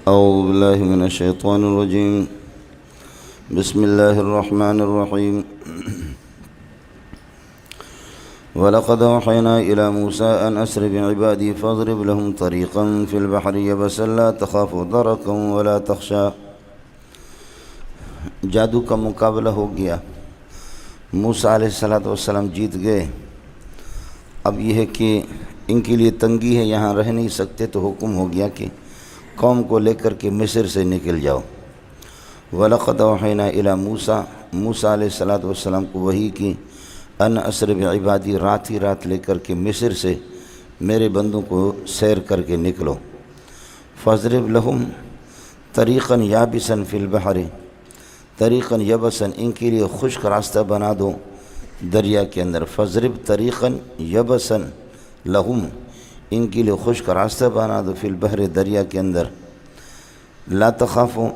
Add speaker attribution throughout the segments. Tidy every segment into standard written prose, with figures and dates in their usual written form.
Speaker 1: أعوذ بالله من الشيطان الرجيم. بسم الله الرحمن الرحيم. ولقد أوحينا إلى موسى أن أسر بعبادي فاضرب لهم طريقا في البحر يبسا لا تخاف دركا ولا تخشى. جادو کا مقابلہ ہو گیا، موسیٰ علیہ السلام جیت گئے۔ اب یہ ہے کہ ان کے لیے تنگی ہے، یہاں رہ نہیں سکتے، تو حکم ہو گیا کہ قوم کو لے کر کے مصر سے نکل جاؤ۔ وَلَقَدْ أَوْحَيْنَا إِلَى موسیٰ، موسیٰ علیہ السلام کو وحی کی، ان اسر بعبادی، رات ہی رات لے کر کے مصر سے میرے بندوں کو سیر کر کے نکلو۔ فَاضْرِبْ لَهُمْ طَرِيقًا يَابِسًا فِي الْبَحْرِ، طریقاً یبساً، ان کے لیے خشک راستہ بنا دو دریا کے اندر۔ فضرب طریقاً یبساً لہم، ان کے لیے خشک راستہ بنا دو، فی البحر، دریا کے اندر۔ لا تخافو،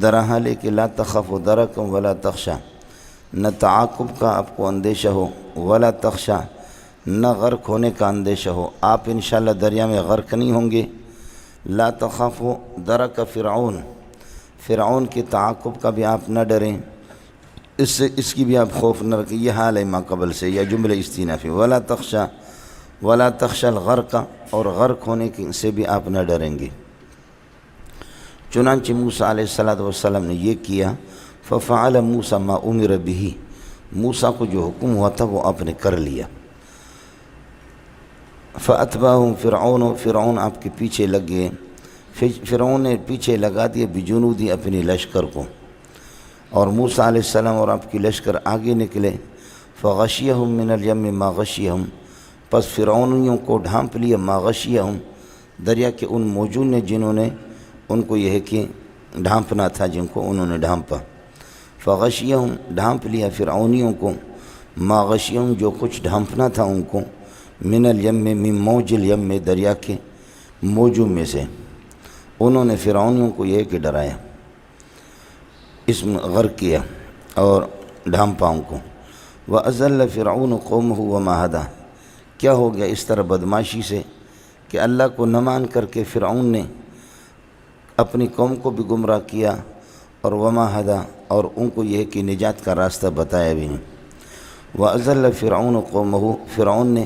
Speaker 1: درحالے کہ لا تخافو درکم ولا تخشا، نہ تعاقب کا آپ کو اندیشہ ہو، ولا تخشا، نہ غرق ہونے کا اندیشہ ہو، آپ انشاءاللہ دریا میں غرق نہیں ہوں گے۔ لا تخافو درک فرعون کے تعاقب کا بھی آپ نہ ڈریں، اس کی بھی آپ خوف نہ رکھیں، یہ حال ہے ما قبل سے، یا جملہ استئنافی۔ ولا تخشى الغرق، اور غرق ہونے سے بھی آپ نہ ڈریں گے۔ چنانچہ موسیٰ علیہ السلام نے یہ کیا۔ ففعل موسیٰ ما امر به، موسیٰ کو جو حکم ہوا تھا وہ آپ نے کر لیا۔ فاتبعهم فرعون آپ کے پیچھے لگ گئے، فرعون نے پیچھے لگا دیا بجنودی، اپنی لشکر کو، اور موسیٰ علیہ السلام اور آپ کی لشکر آگے نکلے۔ فغشیہم من الیم ما غشیہم، پس فرعونیوں کو ڈھانپ لیا، ما غشیہم، دریا کے ان موجود نے جنہوں نے ان کو یہ ہے کہ ڈھانپنا تھا، جن کو انہوں نے ڈھانپا۔ فغشیہم، ڈھانپ لیا فرعونیوں کو، ما غشیہم، جو کچھ ڈھانپنا تھا ان کو، من الیم، من موج الیم، دریا کے موجوں میں سے۔ انہوں نے فرعونیوں کو یہ کہ ڈرایا، اس میں غرق کیا اور ڈھانپا ان کو۔ وَأَزَلَّ فِرْعَوْنُ قَوْمَهُ وَمَا هَدَى، کیا ہو گیا اس طرح بدماشی سے کہ اللہ کو نہ مان کر کے فرعون نے اپنی قوم کو بھی گمراہ کیا، اور وما هدى، اور ان کو یہ کہ نجات کا راستہ بتایا بھی نہیں۔ وَأَزَلَّ فِرْعَوْنُ قَوْمَهُ، فرعون نے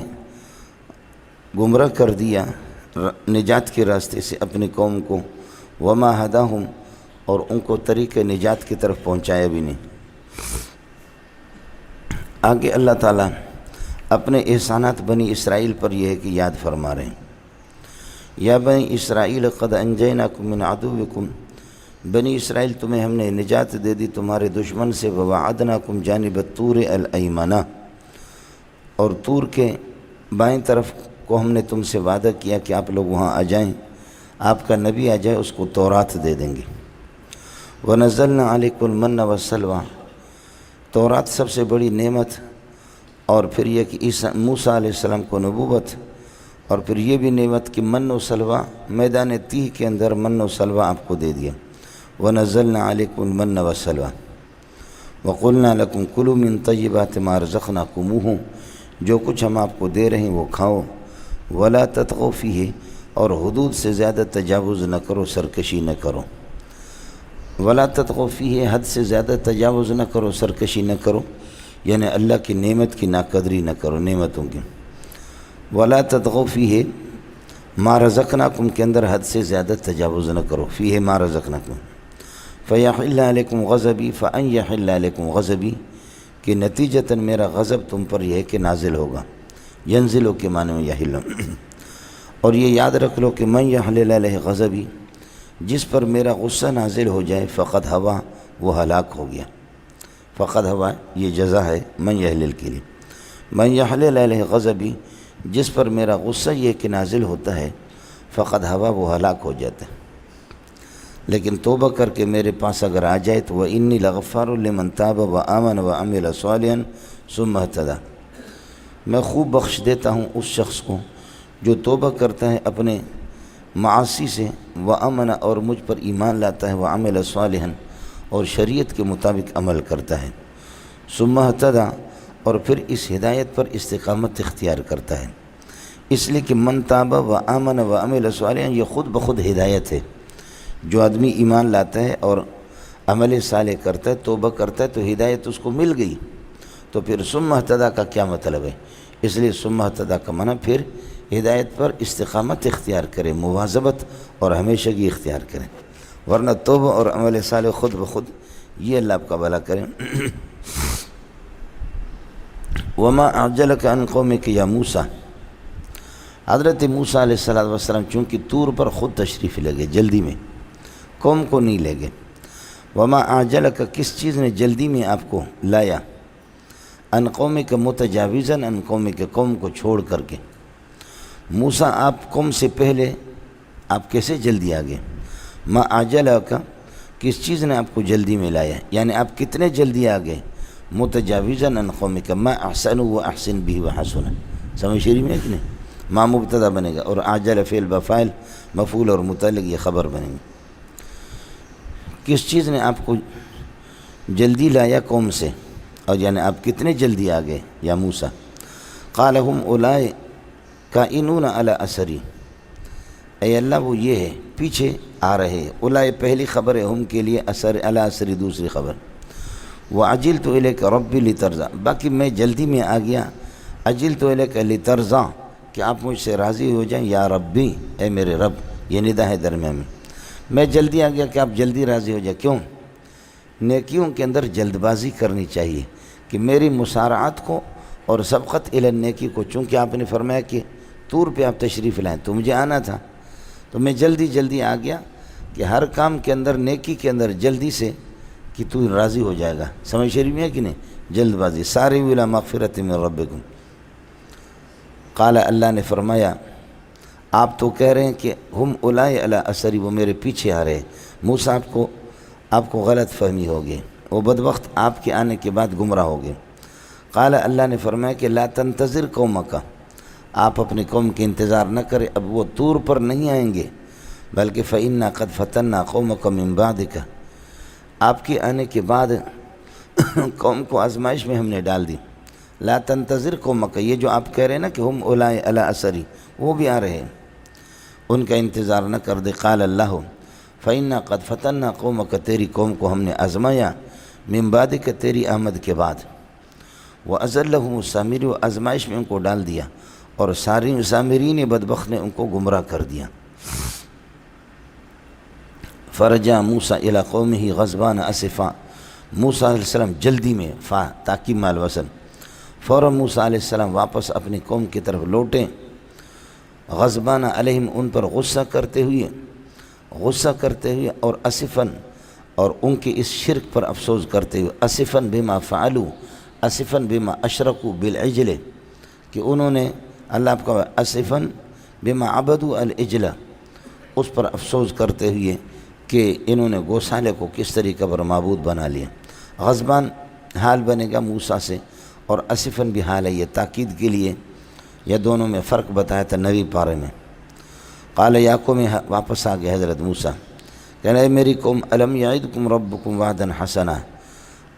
Speaker 1: گمراہ کر دیا نجات کے راستے سے اپنی قوم کو، وما هداهم، اور ان کو طریق نجات کی طرف پہنچایا بھی نہیں۔ آگے اللہ تعالیٰ اپنے احسانات بنی اسرائیل پر یہ ہے کہ یاد فرما رہے ہیں۔ یا بنی اسرائیل قد انجیناکم من عدوکم، بنی اسرائیل تمہیں ہم نے نجات دے دی تمہارے دشمن سے، ووعدناکم جانب الطور الایمنہ، اور طور کے بائیں طرف کو ہم نے تم سے وعدہ کیا کہ آپ لوگ وہاں آ جائیں، آپ کا نبی آ جائے، اس کو تورات دے دیں گے۔ وَنَزَّلْنَا عَلَيْكُمُ الْمَنَّ وَالسَّلْوَىٰ، تورات سب سے بڑی نعمت، اور پھر یہ کہ موسیٰ علیہ السلام کو نبوت، اور پھر یہ بھی نعمت کہ من و سلوہ، میدان تیہ کے اندر من و سلوہ آپ کو دے دیا۔ وَنَزَّلْنَا عَلَيْكُمُ الْمَنَّ وَالسَّلْوَىٰ وَقُلْنَا لَكُمْ كُلُوا مِن طَيِّبَاتِ مَا رَزَقْنَاكُمُوهُ، جو کچھ ہم آپ کو دے رہے ہیں وہ کھاؤ۔ وَلَا تَطْغَوْا فِيهِ، اور حدود سے زیادہ تجاوز نہ کرو، سرکشی نہ کرو۔ وَلَا تَطْغَوْا فِيهِ، حد سے زیادہ تجاوز نہ کرو، سرکشی نہ کرو، یعنی اللہ کی نعمت کی ناقدری نہ کرو، نعمتوں کی۔ وَلَا تَطْغَوْا فِيهِ، مَا رَزَقْنَاكُمْ کے اندر حد سے زیادہ تجاوز نہ کرو، فِيهِ مَا رَزَقْنَاكُمْ۔ فَيَحِلَّ عَلَيْكُمْ غَضَبِي، فَأَنْ يَحِلَّ عَلَيْكُمْ غَضَبِي، کہ نتیجتاً میرا غضب تم پر یہ ہے کہ نازل ہوگا، ینزلو کے معنی میں یحلو۔ اور یہ یاد رکھ لو کہ من یحلل علیہ غضبی، جس پر میرا غصہ نازل ہو جائے، فقد ہوا، وہ ہلاک ہو گیا۔ فقد ہوا یہ جزا ہے من یحلل کے لیے۔ من یحلل علیہ غضبی، جس پر میرا غصہ یہ کہ نازل ہوتا ہے، فقد ہوا، وہ ہلاک ہو جاتا ہے۔ لیکن توبہ کر کے میرے پاس اگر آ جائے تو وَإِنِّي لَغَفَّارٌ لِمَن تَابَ وَآمَنَ وَعَمِلَ صَالِحًا ثُمَّ اهْتَدَىٰ، میں خوب بخش دیتا ہوں اس شخص کو جو توبہ کرتا ہے اپنے معاصی سے، وَآمَنَ، اور مجھ پر ایمان لاتا ہے، وَعَمِلَ صَالِحًا، اور شریعت کے مطابق عمل کرتا ہے، ثُمَّ اهْتَدَىٰ، اور پھر اس ہدایت پر استقامت اختیار کرتا ہے۔ اس لیے کہ من تاب وآمن وعمل صالحا، یہ خود بخود ہدایت ہے۔ جو آدمی ایمان لاتا ہے اور عمل صالح کرتا ہے، توبہ کرتا ہے، تو ہدایت اس کو مل گئی۔ تو پھر ثم اہتدیٰ کا کیا مطلب ہے؟ اس لیے ثم اہتدیٰ کا معنی پھر ہدایت پر استقامت اختیار کرے، مواظبت اور ہمیشگی اختیار کریں، ورنہ توبہ اور عمل صالح خود بخود یہ اللہ آپ کا بھلا کریں۔ وما اعجلک عن قومک یا موسیٰ، حضرت موسیٰ علیہ السلام چونکہ طور پر خود تشریف لے گئے، جلدی میں، قوم کو نہیں لے گئے۔ وما اعجلک، کس چیز نے جلدی میں آپ کو لایا؟ عن قومک متجاوزاً عن قومک، قوم کو چھوڑ کر کے۔ موسیٰ آپ قوم سے پہلے آپ کیسے جلدی آ گئے؟ ما اعجلک، کس چیز نے آپ کو جلدی میں لایا، یعنی آپ کتنے جلدی آ گئے؟ متجاوزاً عن قومک، ما احسن واحسن به وحسن، سمجھ شریف میں کہ نہیں؟ ما مبتدا بنے گا اور عجل فعل بفاعل مفعول اور متعلق یہ خبر بنے گا۔ کس چیز نے آپ کو جلدی لایا قوم سے، اور یعنی آپ کتنے جلدی آ گئے یا موسیٰ؟ قال هم اولئک کائنون علی اثری، اے اللہ وہ یہ ہے پیچھے آ رہے، اولئک پہلی خبر ہے، ہم کے لیے اثر علی اثری دوسری خبر۔ وعجلت الیک ربی لترضی، باقی میں جلدی میں آ گیا، عجلت الیک لترضی کہ آپ مجھ سے راضی ہو جائیں، یا ربی اے میرے رب، یہ ندا ہے درمیان میں جلدی آ گیا کہ آپ جلدی راضی ہو جائیں۔ کیوں؟ نیکیوں کے اندر جلد بازی کرنی چاہیے کہ میری مسارعت کو اور سبقت الی النیکی کو، چونکہ آپ نے فرمایا کہ طور پہ آپ تشریف لائیں تو مجھے آنا تھا، تو میں جلدی آ گیا کہ ہر کام کے اندر، نیکی کے اندر جلدی سے کہ تو راضی ہو جائے گا، سمجھ شریف میں ہے کہ نہیں؟ جلد بازی۔ سارعوا الی مغفرۃ من ربکم، قال اللہ نے فرمایا آپ تو کہہ رہے ہیں کہ ہم اولئک علی اثری، وہ میرے پیچھے آ رہے۔ موسیٰ آپ کو غلط فہمی ہوگی، وہ بدبخت آپ کے آنے کے بعد گمراہ ہو گئے۔ قال اللہ نے فرمایا کہ لا تنتظر قومک، آپ اپنے قوم کے انتظار نہ کرے، اب وہ طور پر نہیں آئیں گے، بلکہ فإنا قد فتنا قومک من بعدک، آپ کے آنے کے بعد قوم کو آزمائش میں ہم نے ڈال دی۔ لا تنتظر قومک، یہ جو آپ کہہ رہے ہیں نا کہ ہم اولئک علی اثری، وہ بھی آ رہے ہیں، ان کا انتظار نہ کر دے۔ قال اللہ فإنا قد فتنا قومک، تیری قوم کو ہم نے آزمایا، من بعدک، تیری آمد کے بعد، وأزلهم السامری، آزمائش میں ان کو ڈال دیا، اور سامرین بدبخت نے ان کو گمراہ کر دیا۔ فرجع موسیٰ الی قومہ غضبان اسفا، موسیٰ علیہ السلام جلدی میں، تاکید مع الوصل، فوراً موسیٰ علیہ السلام واپس اپنی قوم کی طرف لوٹیں، غضبان علیہم، ان پر غصہ کرتے ہوئے اور اسفاً، اور ان کے اس شرک پر افسوس کرتے ہوئے، اسفاً بما فعلوا، اسفاً بما اشرکوا بالعجل، کہ انہوں نے اللہ آپ کا اسفاً بما عبدوا العجل، اس پر افسوس کرتے ہوئے کہ انہوں نے گوسالے کو کس طریقے پر معبود بنا لیا۔ غضبان حال بنے گا موسیٰ سے، اور اسفاً بھی حال ہے، یہ تاکید کے لیے، یہ دونوں میں فرق بتایا تھا نویں پارے میں۔ قال یا قوم، واپس آ گئے حضرت موسیٰ، کہنا ہے میری قوم، الم یعدکم ربکم وعدا حسنا،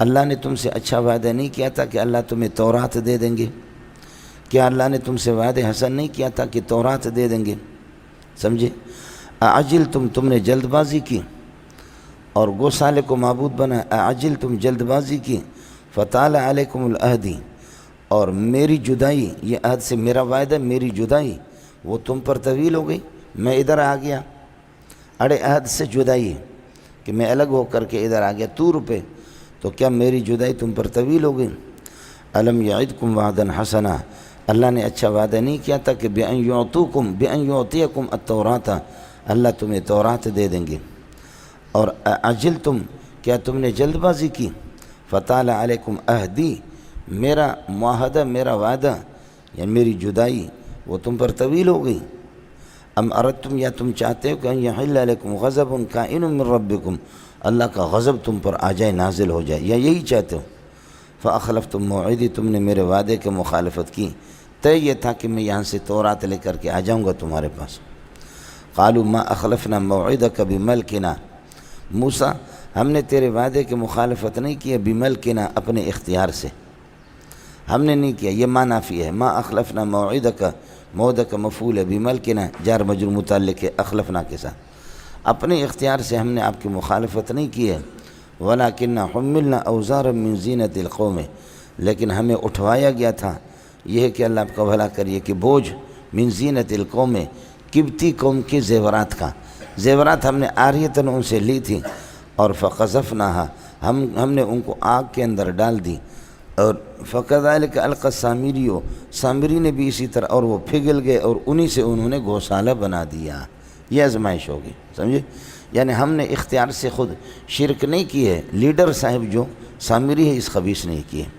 Speaker 1: اللہ نے تم سے اچھا وعدہ نہیں کیا تھا کہ اللہ تمہیں تورات دے دیں گے؟ کیا اللہ نے تم سے وعدہ حسن نہیں کیا تھا کہ تورات دے دیں گے؟ سمجھے؟ تم نے جلد بازی کی اور گوسالے کو معبود بنا، تم جلد بازی کی، فطال علیکم العہدی، اور میری جدائی، یہ عہد سے میرا وعدہ، میری جدائی وہ تم پر طویل ہو گئی، میں ادھر آ گیا، اڑے عہد سے جدائی کہ میں الگ ہو کر کے ادھر آ گیا طور پہ، تو کیا میری جدائی تم پر طویل ہو گئی؟ الم یعدکم وعدا حسنا، اللہ نے اچھا وعدہ نہیں کیا تھا کہ بأن یعطیکم التوراۃ، اللہ تمہیں تورات دے دیں گے، اور عجلتم، کیا تم نے جلد بازی کی، فطال علیکم عہدی، میرا معاہدہ، میرا وعدہ، یعنی میری جدائی وہ تم پر طویل ہو گئی۔ ام اردتم، یا تم چاہتے ہو کہ ان یحل علیکم غضب کائن من ربکم، اللہ کا غضب تم پر آ جائے، نازل ہو جائے، یا یہی چاہتے ہو؟ فاخلفتم موعدی، تم نے میرے وعدے کے مخالفت کی، طے یہ تھا کہ میں یہاں سے تورات لے کر کے آ جاؤں گا تمہارے پاس۔ قالوا ما اخلفنا موعدک بملکنا، موسیٰ ہم نے تیرے وعدے کے مخالفت نہیں کیا، بملکنا، اپنے اختیار سے ہم نے نہیں کیا، یہ ما نافی ہے، ما اخلفنا موعدک، موعدک مفعول ہے، بملکنا جار مجرور متعلق ہے اخلفنا کے ساتھ، اپنے اختیار سے ہم نے آپ کی مخالفت نہیں کی ہے، وَلَكِنَّ حُمِّلْنَا أَوْزَارًا مِّن زِينَةِ الْقَوْمِ، لیکن ہمیں اٹھوایا گیا تھا، یہ ہے کہ اللہ آپ کا بھلا کریے، کہ بوجھ من زینت القوم، قبطی قوم کے زیورات کا، زیورات ہم نے عاریتاً ان سے لی تھی، اور فقذفناها، ہم نے ان کو آگ کے اندر ڈال دی، اور فکذالک القی السامری، سامری نے بھی اسی طرح، اور وہ پھگل گئے اور انہی سے انہوں نے گوسالہ بنا دیا۔ یہ آزمائش ہوگی، سمجھے؟ یعنی ہم نے اختیار سے خود شرک نہیں کی ہے، لیڈر صاحب جو سامری ہے اس خبیث نے کی ہے۔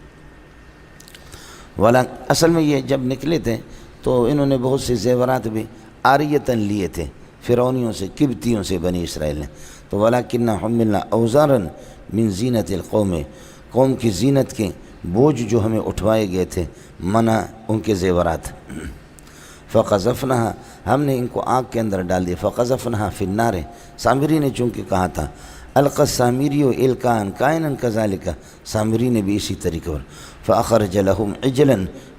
Speaker 1: اصل میں یہ جب نکلے تھے تو انہوں نے بہت سے زیورات بھی عاریتاً لیے تھے فرعونیوں سے، قبطیوں سے بنی اسرائیل نے، تو وَلَكِنَّا حُمِّلْنَا أَوْزَارًا مِّن زِينَةِ الْقَوْمِ، قوم کی زینت کے بوجھ جو ہمیں اٹھوائے گئے تھے، منع ان کے زیورات، فَقَذَفْنَاهَا، ہم نے ان کو آگ کے اندر ڈال دیا، فَقَذَفْنَاهَا فِي النَّارِ، سامری نے چونکہ کہا تھا، القی السامری الکان کائنا کذالک، سامری نے بھی اسی طریقے پر، فاخرج لهم عجلا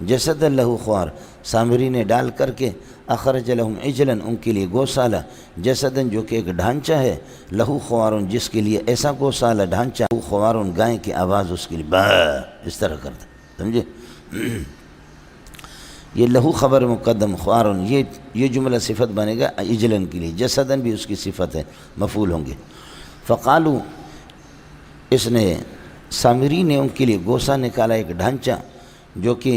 Speaker 1: جسدا له خوار، سامری نے ڈال کر کے اخرج لهم عجلا، ان کے لیے گوسالہ، جسدا جو کہ ایک ڈھانچہ ہے، لہو خوار، جس کے لیے ایسا گوسالہ ڈھانچہ، لہو خوار، گائے کی آواز اس کے لیے با اس طرح کرتا، سمجھے؟ یہ لہو خبر مقدم، خوار، یہ جملہ صفت بنے گا عجلن کے لیے، جسدا بھی اس کی صفت ہے، مفعول ہوں گے۔ فقالو، اس نے سامری نے ان کے لیے گوسا نکالا، ایک ڈھانچہ جو کہ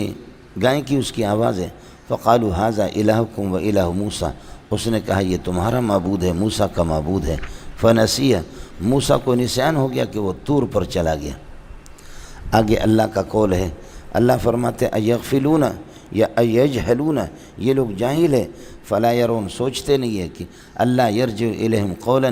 Speaker 1: گائے کی اس کی آواز ہے، فقالو ھذا الہکم و الہ موسیٰ، اس نے کہا یہ تمہارا معبود ہے، موسیٰ کا معبود ہے، فنسیہ، موسیٰ کو نسیان ہو گیا کہ وہ طور پر چلا گیا۔ آگے اللہ کا قول ہے، اللہ فرماتے ایغفلون یا ایجہلون، یہ لوگ جاہل ہے، فلا یرون، سوچتے نہیں ہے کہ اللہ یرجع الیہم قولا،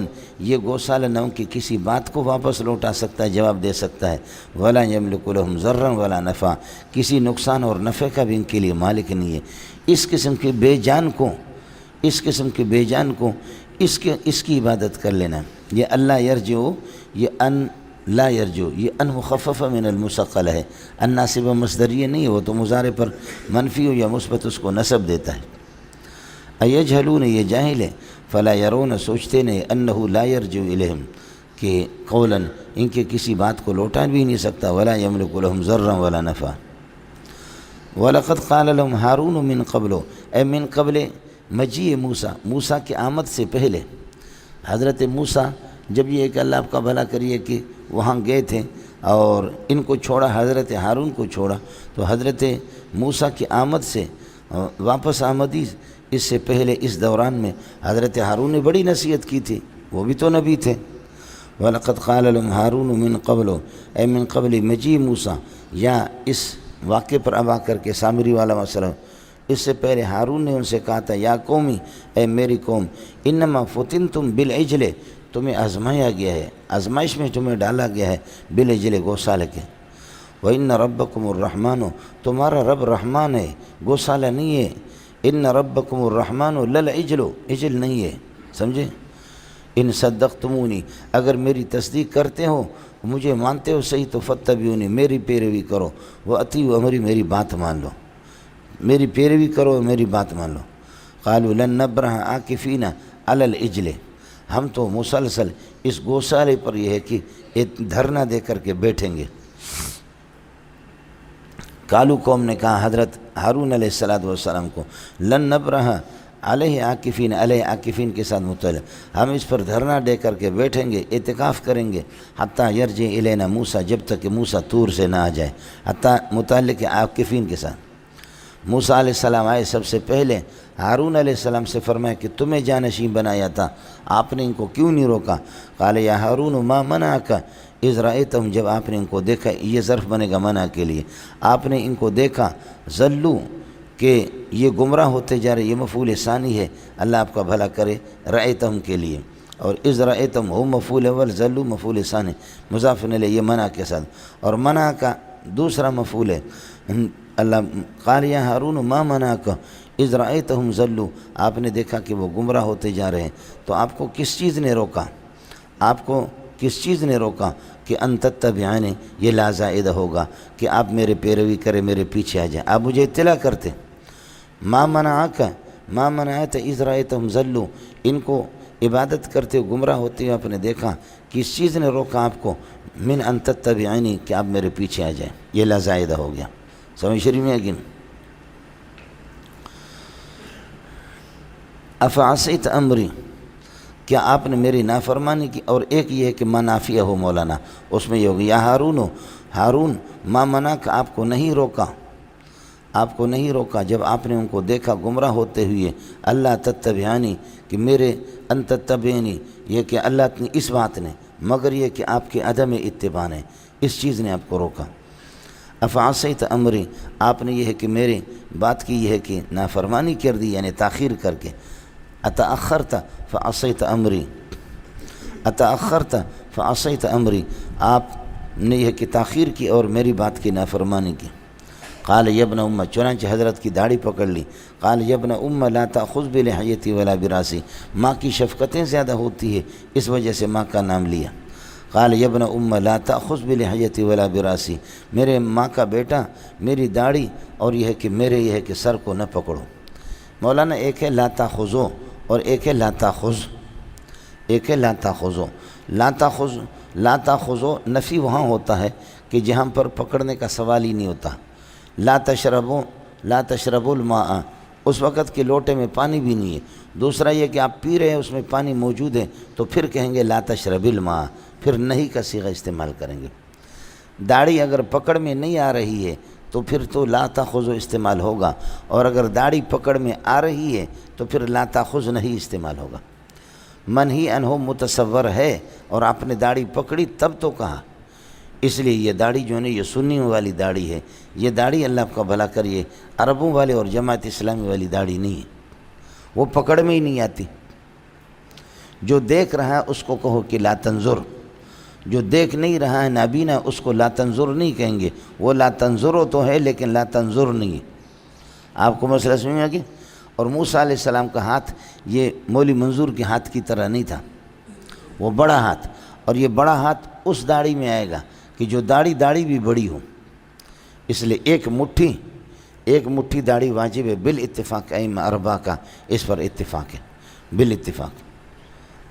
Speaker 1: یہ گوسالہ نہ ان کی کسی بات کو واپس لوٹا سکتا ہے، جواب دے سکتا ہے، ولا یملک لہم ضرا ولا نفع، کسی نقصان اور نفع کا بھی ان کے لیے مالک نہیں ہے۔ اس قسم کے بے جان کو اس کی عبادت کر لینا، یہ اللہ یرجع، یہ ان لا یرجو، یہ ان مخفف من المثقل ہے، ان ناصبہ مصدریہ نہیں ہے، وہ تو مضارع پر منفی ہو یا مثبت اس کو نصب دیتا ہے۔ ایجہلون، یہ جاہل ہے، فلا یرون، سوچتے نہیں، انہ لا یرجو الیہم، کہ قولا، ان کے کسی بات کو لوٹا بھی نہیں سکتا، ولا یملک لہم ضرا ولا نفع۔ وَلَقَدْ قَالَ لَهُمْ ہارون من قبل، اے من قبل مجیء موسیٰ، موسیٰ کی آمد سے پہلے، حضرت موسیٰ جب یہ کہ اللہ آپ کا بھلا کریے کہ وہاں گئے تھے اور ان کو چھوڑا، حضرت ہارون کو چھوڑا، تو حضرت موسیٰ کی آمد سے واپس آمدی اس سے پہلے اس دوران میں حضرت ہارون نے بڑی نصیحت کی تھی، وہ بھی تو نبی تھے۔ وَلَقَدْ قَالَ لَهُمْ ہارون من قبل، اے من قبل مجیء موسیٰ، یا اس واقعے پر اب آ کر کے سامری والا مسئلہ، اس سے پہلے ہارون نے ان سے کہا تھا، یا قومی، اے میری قوم، انما فتنتم بالعجل، تمہیں آزمایا گیا ہے، آزمائش میں تمہیں ڈالا گیا ہے، بالعجل، گوسالے کے، وَإِنَّ رَبَّكُمُ الرَّحْمَنُ، تمہارا رب رحمان ہے، گوسالہ نہیں ہے، ان ربکم الرحمن للعجل، عجل نہیں ہے، سمجھے؟ ان صدقتمونی، اگر میری تصدیق کرتے ہو، مجھے مانتے ہو صحیح، تو فتبعونی، میری پیروی کرو، وَأَطِیعُوا امری، میری بات مان لو، میری پیروی کرو، میری بات مان لو۔ قالوا لن نبرح عاکفین علی العجل، ہم تو مسلسل اس گوسالے پر یہ ہے کہ ایک دھرنا دے کر کے بیٹھیں گے۔ کالو قوم نے کہا حضرت ہارون علیہ السلام کو، لن نبرح علیہ عاکفین، علیہ عاکفین کے ساتھ متعلق، ہم اس پر دھرنا دے کر کے بیٹھیں گے، اعتکاف کریں گے، حتیٰ یرجع الینا موسیٰ، جب تک کہ موسیٰ طور سے نہ آ جائے، حتیٰ متعلق عاکفین کے ساتھ۔ موسیٰ علیہ السلام آئے، سب سے پہلے ہارون علیہ السلام سے فرمایا کہ تمہیں جانشین بنایا تھا، آپ نے ان کو کیوں نہیں روکا؟ قال یا ہارون ما منعک اذ رأیتہم، جب آپ نے ان کو دیکھا، یہ ظرف بنے گا منع کے لیے، آپ نے ان کو دیکھا، ذلو، کہ یہ گمراہ ہوتے جا رہے، یہ مفعول ثانی ہے، اللہ آپ کا بھلا کرے، رأیتہم کے لیے، اور اذ رأیتہم ہو مفعول اول، ذلو مفعول ثانی، مضاف الیہ، یہ منع کے ساتھ، اور منع کا دوسرا مفعول ہے اللہ، قال یا ہارون ما منعک اذ رأیتہم ذلوا، آپ نے دیکھا کہ وہ گمراہ ہوتے جا رہے ہیں، تو آپ کو کس چیز نے روکا؟ آپ کو کس چیز نے روکا کہ ان تتبعانی، یہ لا زائدہ ہوگا کہ آپ میرے پیروی کریں، میرے پیچھے آ جائیں، آپ مجھے اطلاع کرتے۔ ما منعک، ما منعت اذ رأیتہم ذلوا، ان کو عبادت کرتے ہو گمراہ ہوتے ہو، آپ نے دیکھا کس چیز نے روکا آپ کو؟ من ان تتبعونی، کہ آپ میرے پیچھے آ جائیں، یہ لا زائدہ ہو گیا، سمجھ شریف میں ہے؟ افعصیت امری، کیا آپ نے میری نافرمانی کی؟ اور ایک یہ ہے کہ ما نافیہ ہو مولانا، اس میں یہ ہوگی یا ہارون ما منع، کہ آپ کو نہیں روکا، آپ کو نہیں روکا جب آپ نے ان کو دیکھا گمراہ ہوتے ہوئے، اللہ تتبعانی، کہ میرے ان تتبعینی، یہ کہ اللہ نے اس بات نے، مگر یہ کہ آپ کے عدم اتباع نے، اس چیز نے آپ کو روکا۔ افعصیت امری، آپ نے یہ ہے کہ میرے بات کی یہ ہے کہ نافرمانی کر دی، یعنی تاخیر کر کے۔ اتأخرت فعصیت امری، اتأخرت فعصیت امری، آپ نے یہ کہ تاخیر کی اور میری بات کی نافرمانی کی۔ قال یا ابن ام، چنانچہ حضرت کی داڑھی پکڑ لی۔ قال یا ابن ام لا تأخذ بلحیتی ولا براسی، ماں کی شفقتیں زیادہ ہوتی ہے، اس وجہ سے ماں کا نام لیا۔ قال یا ابن ام لا تأخذ بلحیتی ولا براسی، میرے ماں کا بیٹا میری داڑھی اور یہ ہے کہ میرے یہ ہے کہ سر کو نہ پکڑو۔ مولانا ایک ہے لا تأخذو اور ایک ہے لا تأخذ، ایک ہے لا تأخذو۔ لا تأخذو نفی وہاں ہوتا ہے کہ جہاں پر پکڑنے کا سوال ہی نہیں ہوتا۔ لا تشربوا الماء، اس وقت کے لوٹے میں پانی بھی نہیں ہے۔ دوسرا یہ کہ آپ پی رہے ہیں اس میں پانی موجود ہے تو پھر کہیں گے لا تشرب الماء، پھر نہیں کا صیغہ استعمال کریں گے۔ داڑھی اگر پکڑ میں نہیں آ رہی ہے تو پھر تو لا تأخذ استعمال ہوگا، اور اگر داڑھی پکڑ میں آ رہی ہے تو پھر لا تأخذ نہیں استعمال ہوگا۔ منہی عنہ متصور ہے، اور آپ نے داڑھی پکڑی تب تو کہا، اس لیے یہ داڑھی جو ہے یہ سنیوں والی داڑھی ہے، یہ داڑھی اللہ آپ کا بھلا کریے عربوں والے اور جماعت اسلامی والی داڑھی نہیں ہے، وہ پکڑ میں ہی نہیں آتی۔ جو دیکھ رہا ہے اس کو کہو کہ لا تنظر، جو دیکھ نہیں رہا ہے نابینا اس کو لا تنظر نہیں کہیں گے، وہ لا تنظرو تو ہے لیکن لا تنظر نہیں ہے۔ آپ کو مسئلہ سمجھ میں آ گیا؟ اور موسیٰ علیہ السلام کا ہاتھ یہ مولی منظور کے ہاتھ کی طرح نہیں تھا، وہ بڑا ہاتھ، اور یہ بڑا ہاتھ اس داڑھی میں آئے گا کہ جو داڑھی بھی بڑی ہو، اس لیے ایک مٹھی داڑھی واجب ہے بالاتفاق ائمہ اربعہ کا، اس پر اتفاق ہے بالاتفاق۔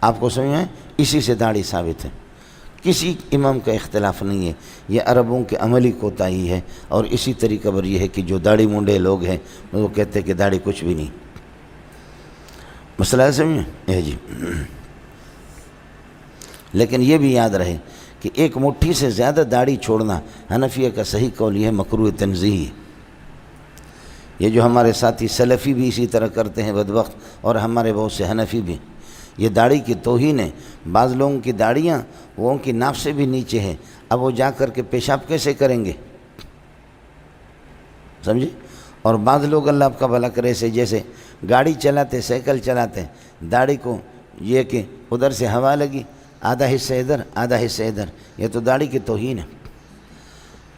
Speaker 1: آپ کو سمجھ میں؟ اسی سے داڑھی ثابت ہے، کسی امام کا اختلاف نہیں ہے، یہ عربوں کے عملی کوتاہی ہے، اور اسی طریقہ پر یہ ہے کہ جو داڑھی منڈے لوگ ہیں وہ کہتے ہیں کہ داڑھی کچھ بھی نہیں۔ مسئلہ ہے سمجھیں جی؟ لیکن یہ بھی یاد رہے کہ ایک مٹھی سے زیادہ داڑھی چھوڑنا حنفیہ کا صحیح قول یہ ہے مکروہ تنزیہی ہے۔ یہ جو ہمارے ساتھی سلفی بھی اسی طرح کرتے ہیں بدبخت، اور ہمارے بہت سے حنفی بھی، یہ داڑھی کی توہین ہے۔ بعض لوگوں کی داڑھیاں وہ ان کی ناف سے بھی نیچے ہیں، اب وہ جا کر کے پیشاب کیسے کریں گے؟ سمجھے؟ اور بعض لوگ اللہ آپ کا بھلا کرے سے جیسے گاڑی چلاتے سائیکل چلاتے داڑھی کو یہ کہ ادھر سے ہوا لگی، آدھا حصہ ادھر آدھا حصہ ادھر، یہ تو داڑھی کی توہین ہے۔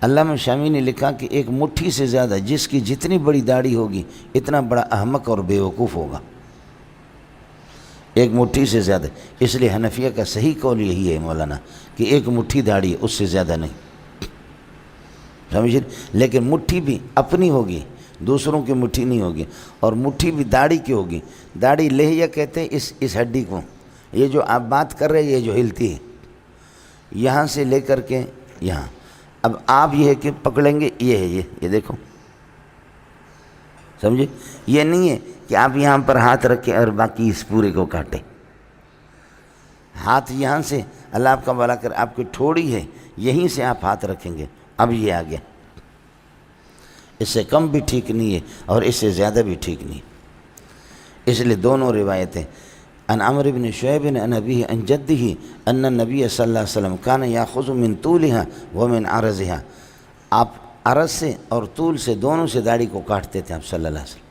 Speaker 1: علامہ شامی نے لکھا کہ ایک مٹھی سے زیادہ جس کی جتنی بڑی داڑھی ہوگی اتنا بڑا احمق اور بیوقوف ہوگا، ایک مٹھی سے زیادہ۔ اس لیے حنفیہ کا صحیح قول یہی ہے مولانا کہ ایک مٹھی داڑھی، اس سے زیادہ نہیں، سمجھے؟ لیکن مٹھی بھی اپنی ہوگی، دوسروں کی مٹھی نہیں ہوگی، اور مٹھی بھی داڑھی کی ہوگی۔ داڑھی لحیہ کہتے ہیں اس ہڈی کو، یہ جو آپ بات کر رہے ہیں یہ جو ہلتی ہے یہاں سے لے کر کے یہاں، اب آپ یہ ہے کہ پکڑیں گے، یہ ہے یہ دیکھو، سمجھے؟ یہ نہیں ہے کہ آپ یہاں پر ہاتھ رکھیں اور باقی اس پورے کو کاٹیں۔ ہاتھ یہاں سے اللہ آپ کا بھلا کر، آپ کی ٹھوڑی ہے یہیں سے آپ ہاتھ رکھیں گے، اب یہ آ گیا، اس سے کم بھی ٹھیک نہیں ہے اور اس سے زیادہ بھی ٹھیک نہیں۔ اس لیے دونوں روایتیں عن عمرو بن شعیب عن ابیہ عن جدہ ان النبی صلی اللہ علیہ وسلم کان یاخذ من طولها ومن عرضها، آپ عرض سے اور طول سے دونوں سے داڑھی کو کاٹتے تھے آپ صلی اللہ علیہ وسلم۔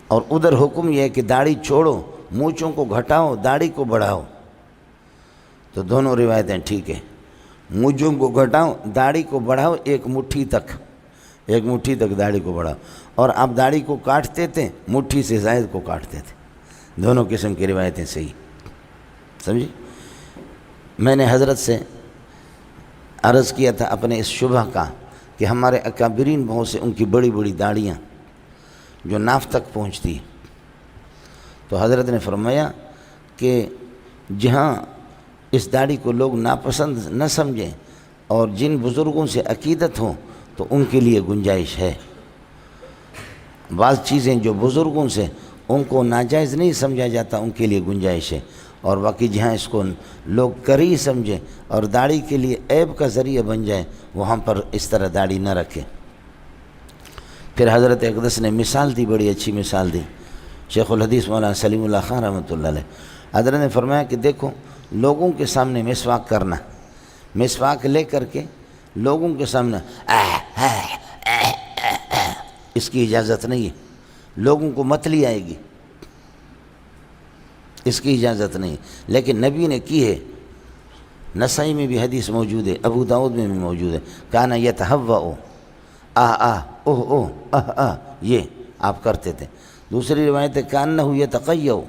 Speaker 1: اور ادھر حکم یہ ہے کہ داڑھی چھوڑو، مونچھوں کو گھٹاؤ، داڑھی کو بڑھاؤ، تو دونوں روایتیں ٹھیک ہیں۔ مونچھوں کو گھٹاؤ، داڑھی کو بڑھاؤ، ایک مٹھی تک داڑھی کو بڑھاؤ، اور آپ داڑھی کو کاٹتے تھے، مٹھی سے زائد کو کاٹتے تھے۔ دونوں قسم کی روایتیں صحیح، سمجھے؟ میں نے حضرت سے عرض کیا تھا اپنے اس شبہ کا کہ ہمارے اکابرین بہت سے ان کی بڑی بڑی داڑیاں جو ناف تک پہنچتی، تو حضرت نے فرمایا کہ جہاں اس داڑھی کو لوگ ناپسند نہ سمجھیں اور جن بزرگوں سے عقیدت ہوں تو ان کے لیے گنجائش ہے۔ بعض چیزیں جو بزرگوں سے ان کو ناجائز نہیں سمجھا جاتا ان کے لیے گنجائش ہے، اور باقی جہاں اس کو لوگ کری سمجھیں اور داڑھی کے لیے عیب کا ذریعہ بن جائے وہاں پر اس طرح داڑھی نہ رکھے۔ پھر حضرت اقدس نے مثال دی، بڑی اچھی مثال دی، شیخ الحدیث مولانا سلیم اللہ خان رحمۃ اللہ علیہ۔ حضرت نے فرمایا کہ دیکھو، لوگوں کے سامنے مسواک کرنا، مسواک لے کر کے لوگوں کے سامنے اس کی اجازت نہیں ہے، لوگوں کو متلی آئے گی، اس کی اجازت نہیں، لیکن نبی نے کی ہے۔ نسائی میں بھی حدیث موجود ہے، ابو داؤد میں بھی موجود ہے، کانا یتہوّأ اوہ اوہ یہ آپ کرتے تھے۔ دوسری روایت ہے کانہ یتقیّأ،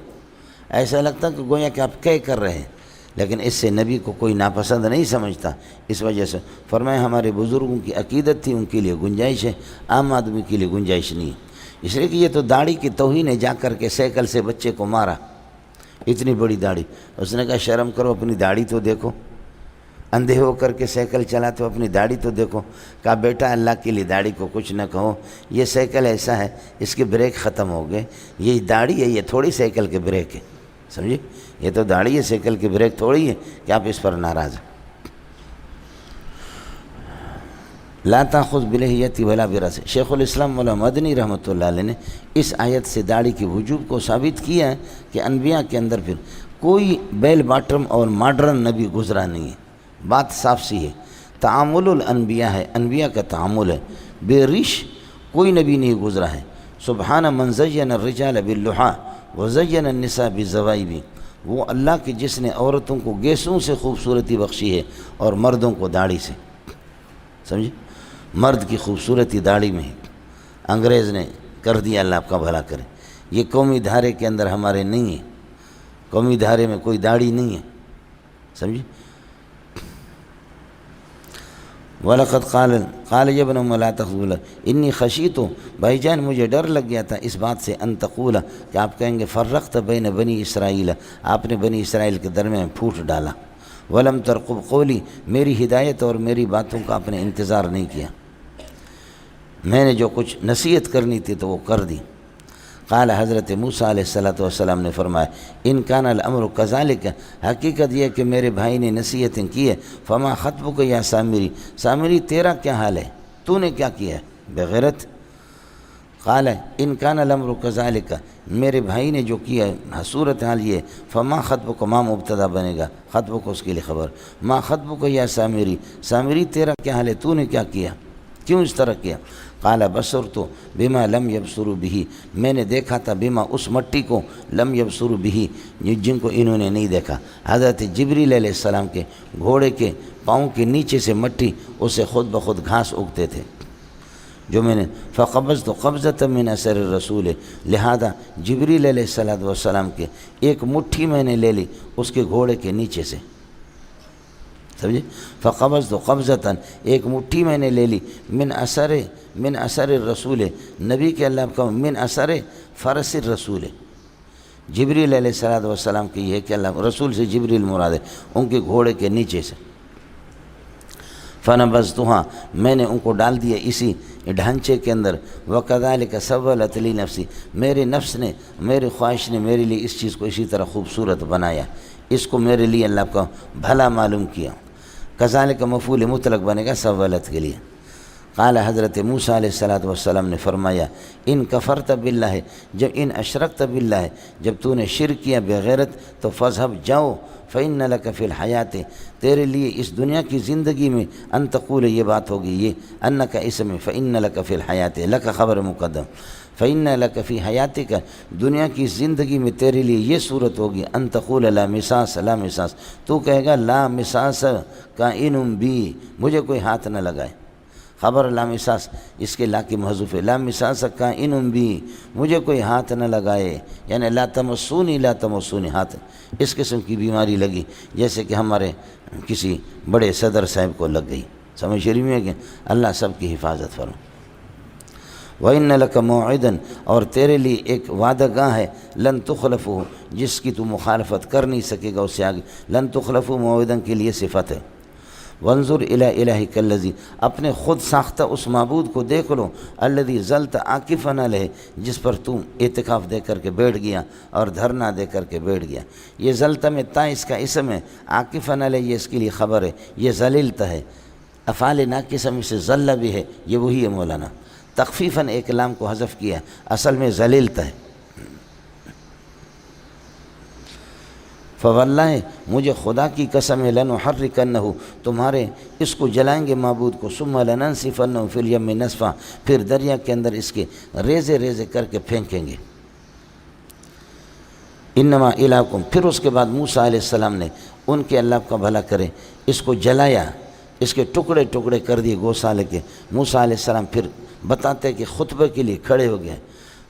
Speaker 1: ایسا لگتا کہ گویا کہ آپ کر رہے ہیں، لیکن اس سے نبی کو کوئی ناپسند نہیں سمجھتا۔ اس وجہ سے فرمایا ہمارے بزرگوں کی عقیدت تھی، ان کے لیے گنجائش ہے، عام آدمی کے لیے گنجائش نہیں ہے۔ اس لیے کہ یہ تو داڑھی کی توہین ہے، جا کر کے سیکل سے بچے کو مارا، اتنی بڑی داڑھی۔ اس نے کہا شرم کرو، اپنی داڑھی تو دیکھو، اندھے ہو کر کے سیکل چلاتے ہو، اپنی داڑھی تو دیکھو۔ کہا بیٹا اللہ کے لیے داڑھی کو کچھ نہ کہو، یہ سیکل ایسا ہے اس کے بریک ختم ہو گئے، یہ داڑھی ہے، یہ تھوڑی سیکل کے بریک ہے، سمجھے؟ یہ تو داڑھی ہے، سیکل کی بریک تھوڑی ہے کہ آپ اس پر ناراض ہیں۔ لا تاخذ بلحیتی ولا برأس، شیخ الاسلام مولانا مدنی رحمۃ اللہ علیہ نے اس آیت سے داڑھی کی وجوب کو ثابت کیا ہے کہ انبیاء کے اندر پھر کوئی بیل باٹم اور ماڈرن نبی گزرا نہیں ہے۔ بات صاف سی ہے، تعامل الانبیاء ہے، انبیاء کا تعامل ہے، بے ریش کوئی نبی نہیں گزرا ہے۔ سبحان من زین الرجال باللحیٰ وزین النساء بالزوائب، وہ اللہ کے جس نے عورتوں کو گیسوں سے خوبصورتی بخشی ہے اور مردوں کو داڑھی سے، سمجھے؟ مرد کی خوبصورتی داڑھی میں ہے، انگریز نے کر دیا، اللہ آپ کا بھلا کرے۔ یہ قومی دھارے کے اندر ہمارے نہیں ہے، قومی دھارے میں کوئی داڑھی نہیں ہے، سمجھے؟ وَلَقَدْ قَالَ يَا ابْنَ أُمَّ لَا تَخْذُلَ إِنِّي خَشِيتُ، بھائی جان مجھے ڈر لگ گیا تھا اس بات سے، ان تقول، کہ آپ کہیں گے فرقت بین بنی اسرائیل، آپ نے بنی اسرائیل کے درمیان پھوٹ ڈالا، وَلَمْ تَرْقُبْ قَوْلِي، میری ہدایت اور میری باتوں کا آپ نے انتظار نہیں کیا، میں نے جو کچھ نصیحت کرنی تھی تو وہ کر دی۔ قال حضرت موسیٰ علیہ السلام نے فرمایا ان کان الامر کذالک، حقیقت یہ کہ میرے بھائی نے نصیحتیں کی ہے، فما خطبک یا سامری، سامری تیرا کیا حال ہے، تو نے کیا کیا ہے بغیرت؟ قال ان کان الامر کذالک، میرے بھائی نے جو کیا ہے صورت حال یہ، فما خطبک، ما مبتدا بنے گا، خطبک اس کے لیے خبر، ما خطبک یا سامری، سامری تیرا کیا حال ہے، تو نے کیا کیا، کیوں اس طرح کیا؟ قال بصرت بما لم يبصروا به، میں نے دیکھا تھا بما اس مٹی کو، لم يبصروا به جن کو انہوں نے نہیں دیکھا۔ حضرت جبریل علیہ السلام کے گھوڑے کے پاؤں کے نیچے سے مٹی اس سے خود بخود گھاس اگتے تھے، جو میں نے فقبضت قبضۃ من اثر الرسول، لہذا جبریل علیہ السلام کے ایک مٹھی میں نے لے لی اس کے گھوڑے کے نیچے سے، سمجھے؟ فقبضت قبضۃ، ایک مٹھی میں نے لے لی، من اثر الرسول، نبی کے اللہ کا من اثر فرس الرسول، جبریل علیہ السلام کی یہ کہ اللہ رسول سے جبریل مراد ہے، ان کے گھوڑے کے نیچے سے، فنبذتها، میں نے ان کو ڈال دیا اسی ڈھانچے کے اندر، وکذالک سولت لی نفسی، میرے نفس نے، میری خواہش نے میرے لیے اس چیز کو اسی طرح خوبصورت بنایا، اس کو میرے لیے اللہ کا بھلا معلوم کیا۔ کذالک مفعول مطلق بنے گا سولت کے لیے۔ قال حضرت موسیٰ علیہ السلام نے فرمایا ان کفرت باللہ، جب ان اشرکت باللہ، جب تو نے شرک کیا بغیرت، تو فذهب جاؤ، فإن لك فی الحیات، تیرے لیے اس دنیا کی زندگی میں، ان تقول یہ بات ہوگی، یہ انک اسم فإن لك فی الحیات، لک خبر مقدم، فإن لك فی حیاتک، دنیا کی زندگی میں تیرے لیے یہ صورت ہوگی، ان تقول لا مساس، لا مساس، تو کہے گا لا مساس کائن بی، مجھے کوئی ہاتھ نہ لگائے، خبر لا مساس، اس کے لا کی محذوف ہے، لا مساس کائن بی، مجھے کوئی ہاتھ نہ لگائے، یعنی لا تمسونی، لا تمسونی، ہاتھ اس قسم کی بیماری لگی جیسے کہ ہمارے کسی بڑے صدر صاحب کو لگ گئی، سمجھ شریف میں کہ اللہ سب کی حفاظت فرمائے۔ وَإِنَّ لَكَ مَوْعِدًا، اور تیرے لیے ایک وعدہ گاہ ہے، لن تخلفہ، جس کی تو مخالفت کر نہیں سکے گا، اس سے آگے لن تخلفہ موعدن کے لیے صفت ہے۔ وانظر الی الہک الذی، اپنے خود ساختہ اس معبود کو دیکھ لو، الذی ظلت عاکفا علیہ، جس پر تم اعتکاف دے کر کے بیٹھ گیا اور دھرنا دے کر کے بیٹھ گیا۔ یہ ظلت میں تا اس کا اسم ہے، عاکفا علیہ یہ اس کے لیے خبر ہے، یہ ذلیلتا ہے۔ افعال ناقصہ میں سے ذل بھی ہے، یہ وہی ہے مولانا، تخفیفاً ایک لام کو حذف کیا، اصل میں ذلیلتا ہے۔ فواللہ، مجھے خدا کی قسم ہے، لنحرکنہ، تمہارے اس کو جلائیں گے معبود کو، ثم لننسفنہ فی الیم نسفا، پھر دریا کے اندر اس کے ریزے ریزے کر کے پھینکیں گے۔ انما الہکم، پھر اس کے بعد موسیٰ علیہ السلام نے ان کے اللہ کا بھلا کرے اس کو جلایا، اس کے ٹکڑے ٹکڑے کر دیے گوسالے کے۔ موسیٰ علیہ السلام پھر بتاتے کہ خطبے کے لیے کھڑے ہو گئے،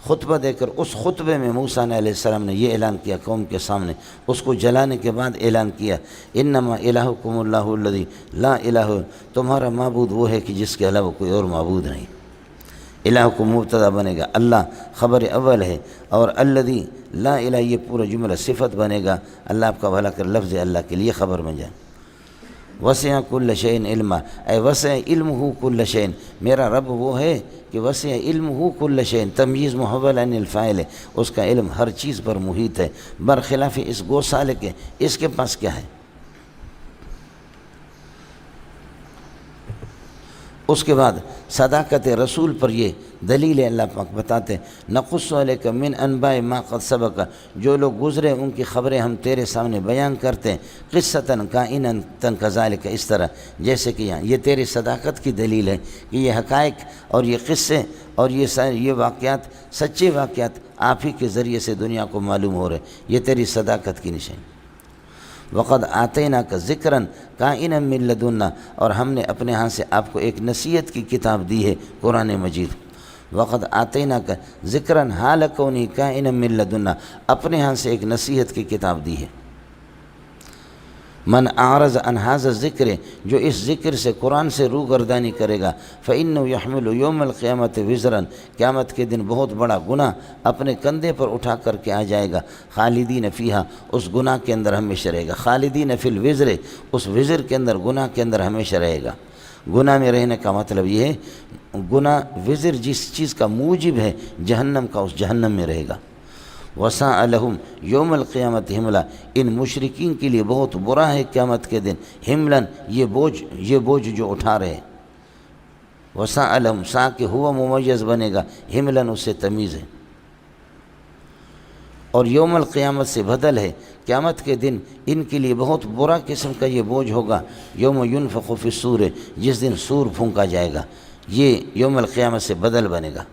Speaker 1: خطبہ دے کر اس خطبے میں موسیٰ علیہ السلام نے یہ اعلان کیا قوم کے سامنے، اس کو جلانے کے بعد اعلان کیا، انما الہکم اللہ الذی لا الہ، تمہارا معبود وہ ہے کہ جس کے علاوہ کوئی اور معبود نہیں۔ الہ کو مبتدا بنے گا، اللہ خبر اول ہے، اور الذی لا الہ یہ پورا جملہ صفت بنے گا، اللہ آپ کا بھلا کر، لفظ اللہ کے لیے خبر بن جائے۔ وسع کل شیء علما، اے وسع علمہ کل شیء، میرا رب وہ ہے کہ وسع علمہ کل شیء، تمییز محول عن الفاعل ہے، اس کا علم ہر چیز پر محیط ہے، برخلاف اس گوسالے کے، اس کے پاس کیا ہے؟ اس کے بعد صداقت رسول پر یہ دلیل اللہ پاک بتاتے، نقص علیک من انباء ما قد سبق، جو لوگ گزرے ان کی خبریں ہم تیرے سامنے بیان کرتے ہیں، قصتاً کائناً کذالک، اس طرح جیسے کہ یہاں، یہ تیری صداقت کی دلیل ہے کہ یہ حقائق اور یہ قصے اور یہ واقعات سچے واقعات آپ ہی کے ذریعے سے دنیا کو معلوم ہو رہے، یہ تیری صداقت کی نشانی۔ وقد آتیناک ذکرا کائنا من لدنا، اور ہم نے اپنے ہاں سے آپ کو ایک نصیحت کی کتاب دی ہے، قرآن مجید۔ وقد آتیناک ذکرا حال کونی کائنا من لدنا، اپنے ہاں سے ایک نصیحت کی کتاب دی ہے۔ من اعرض عن ھذا الذکر، جو اس ذکر سے قرآن سے روگردانی کرے گا، فإنه يحمل یوم القیامت وزرا، قیامت کے دن بہت بڑا گناہ اپنے کندھے پر اٹھا کر کے آ جائے گا، خالدین فیہا، اس گناہ کے اندر ہمیشہ رہے گا، خالدین فی الوزر، اس وزر کے اندر، گناہ کے اندر ہمیشہ رہے گا۔ گناہ میں رہنے کا مطلب یہ ہے، گناہ وزر جس چیز کا موجب ہے جہنم کا، اس جہنم میں رہے گا۔ وساء لہم یوم القیامت حملا، ان مشرکین کے لیے بہت برا ہے قیامت کے دن، حملاً یہ بوجھ جو اٹھا رہے۔ وساء لہم، سا کہ ہوا ممیز بنے گا، حملاً اس سے تمیز ہے، اور یوم القیامت سے بدل ہے، قیامت کے دن ان کے لیے بہت برا قسم کا یہ بوجھ ہوگا، یوم ینفخ فی الصور، جس دن سور پھونکا جائے گا، یہ یوم القیامت سے بدل بنے گا۔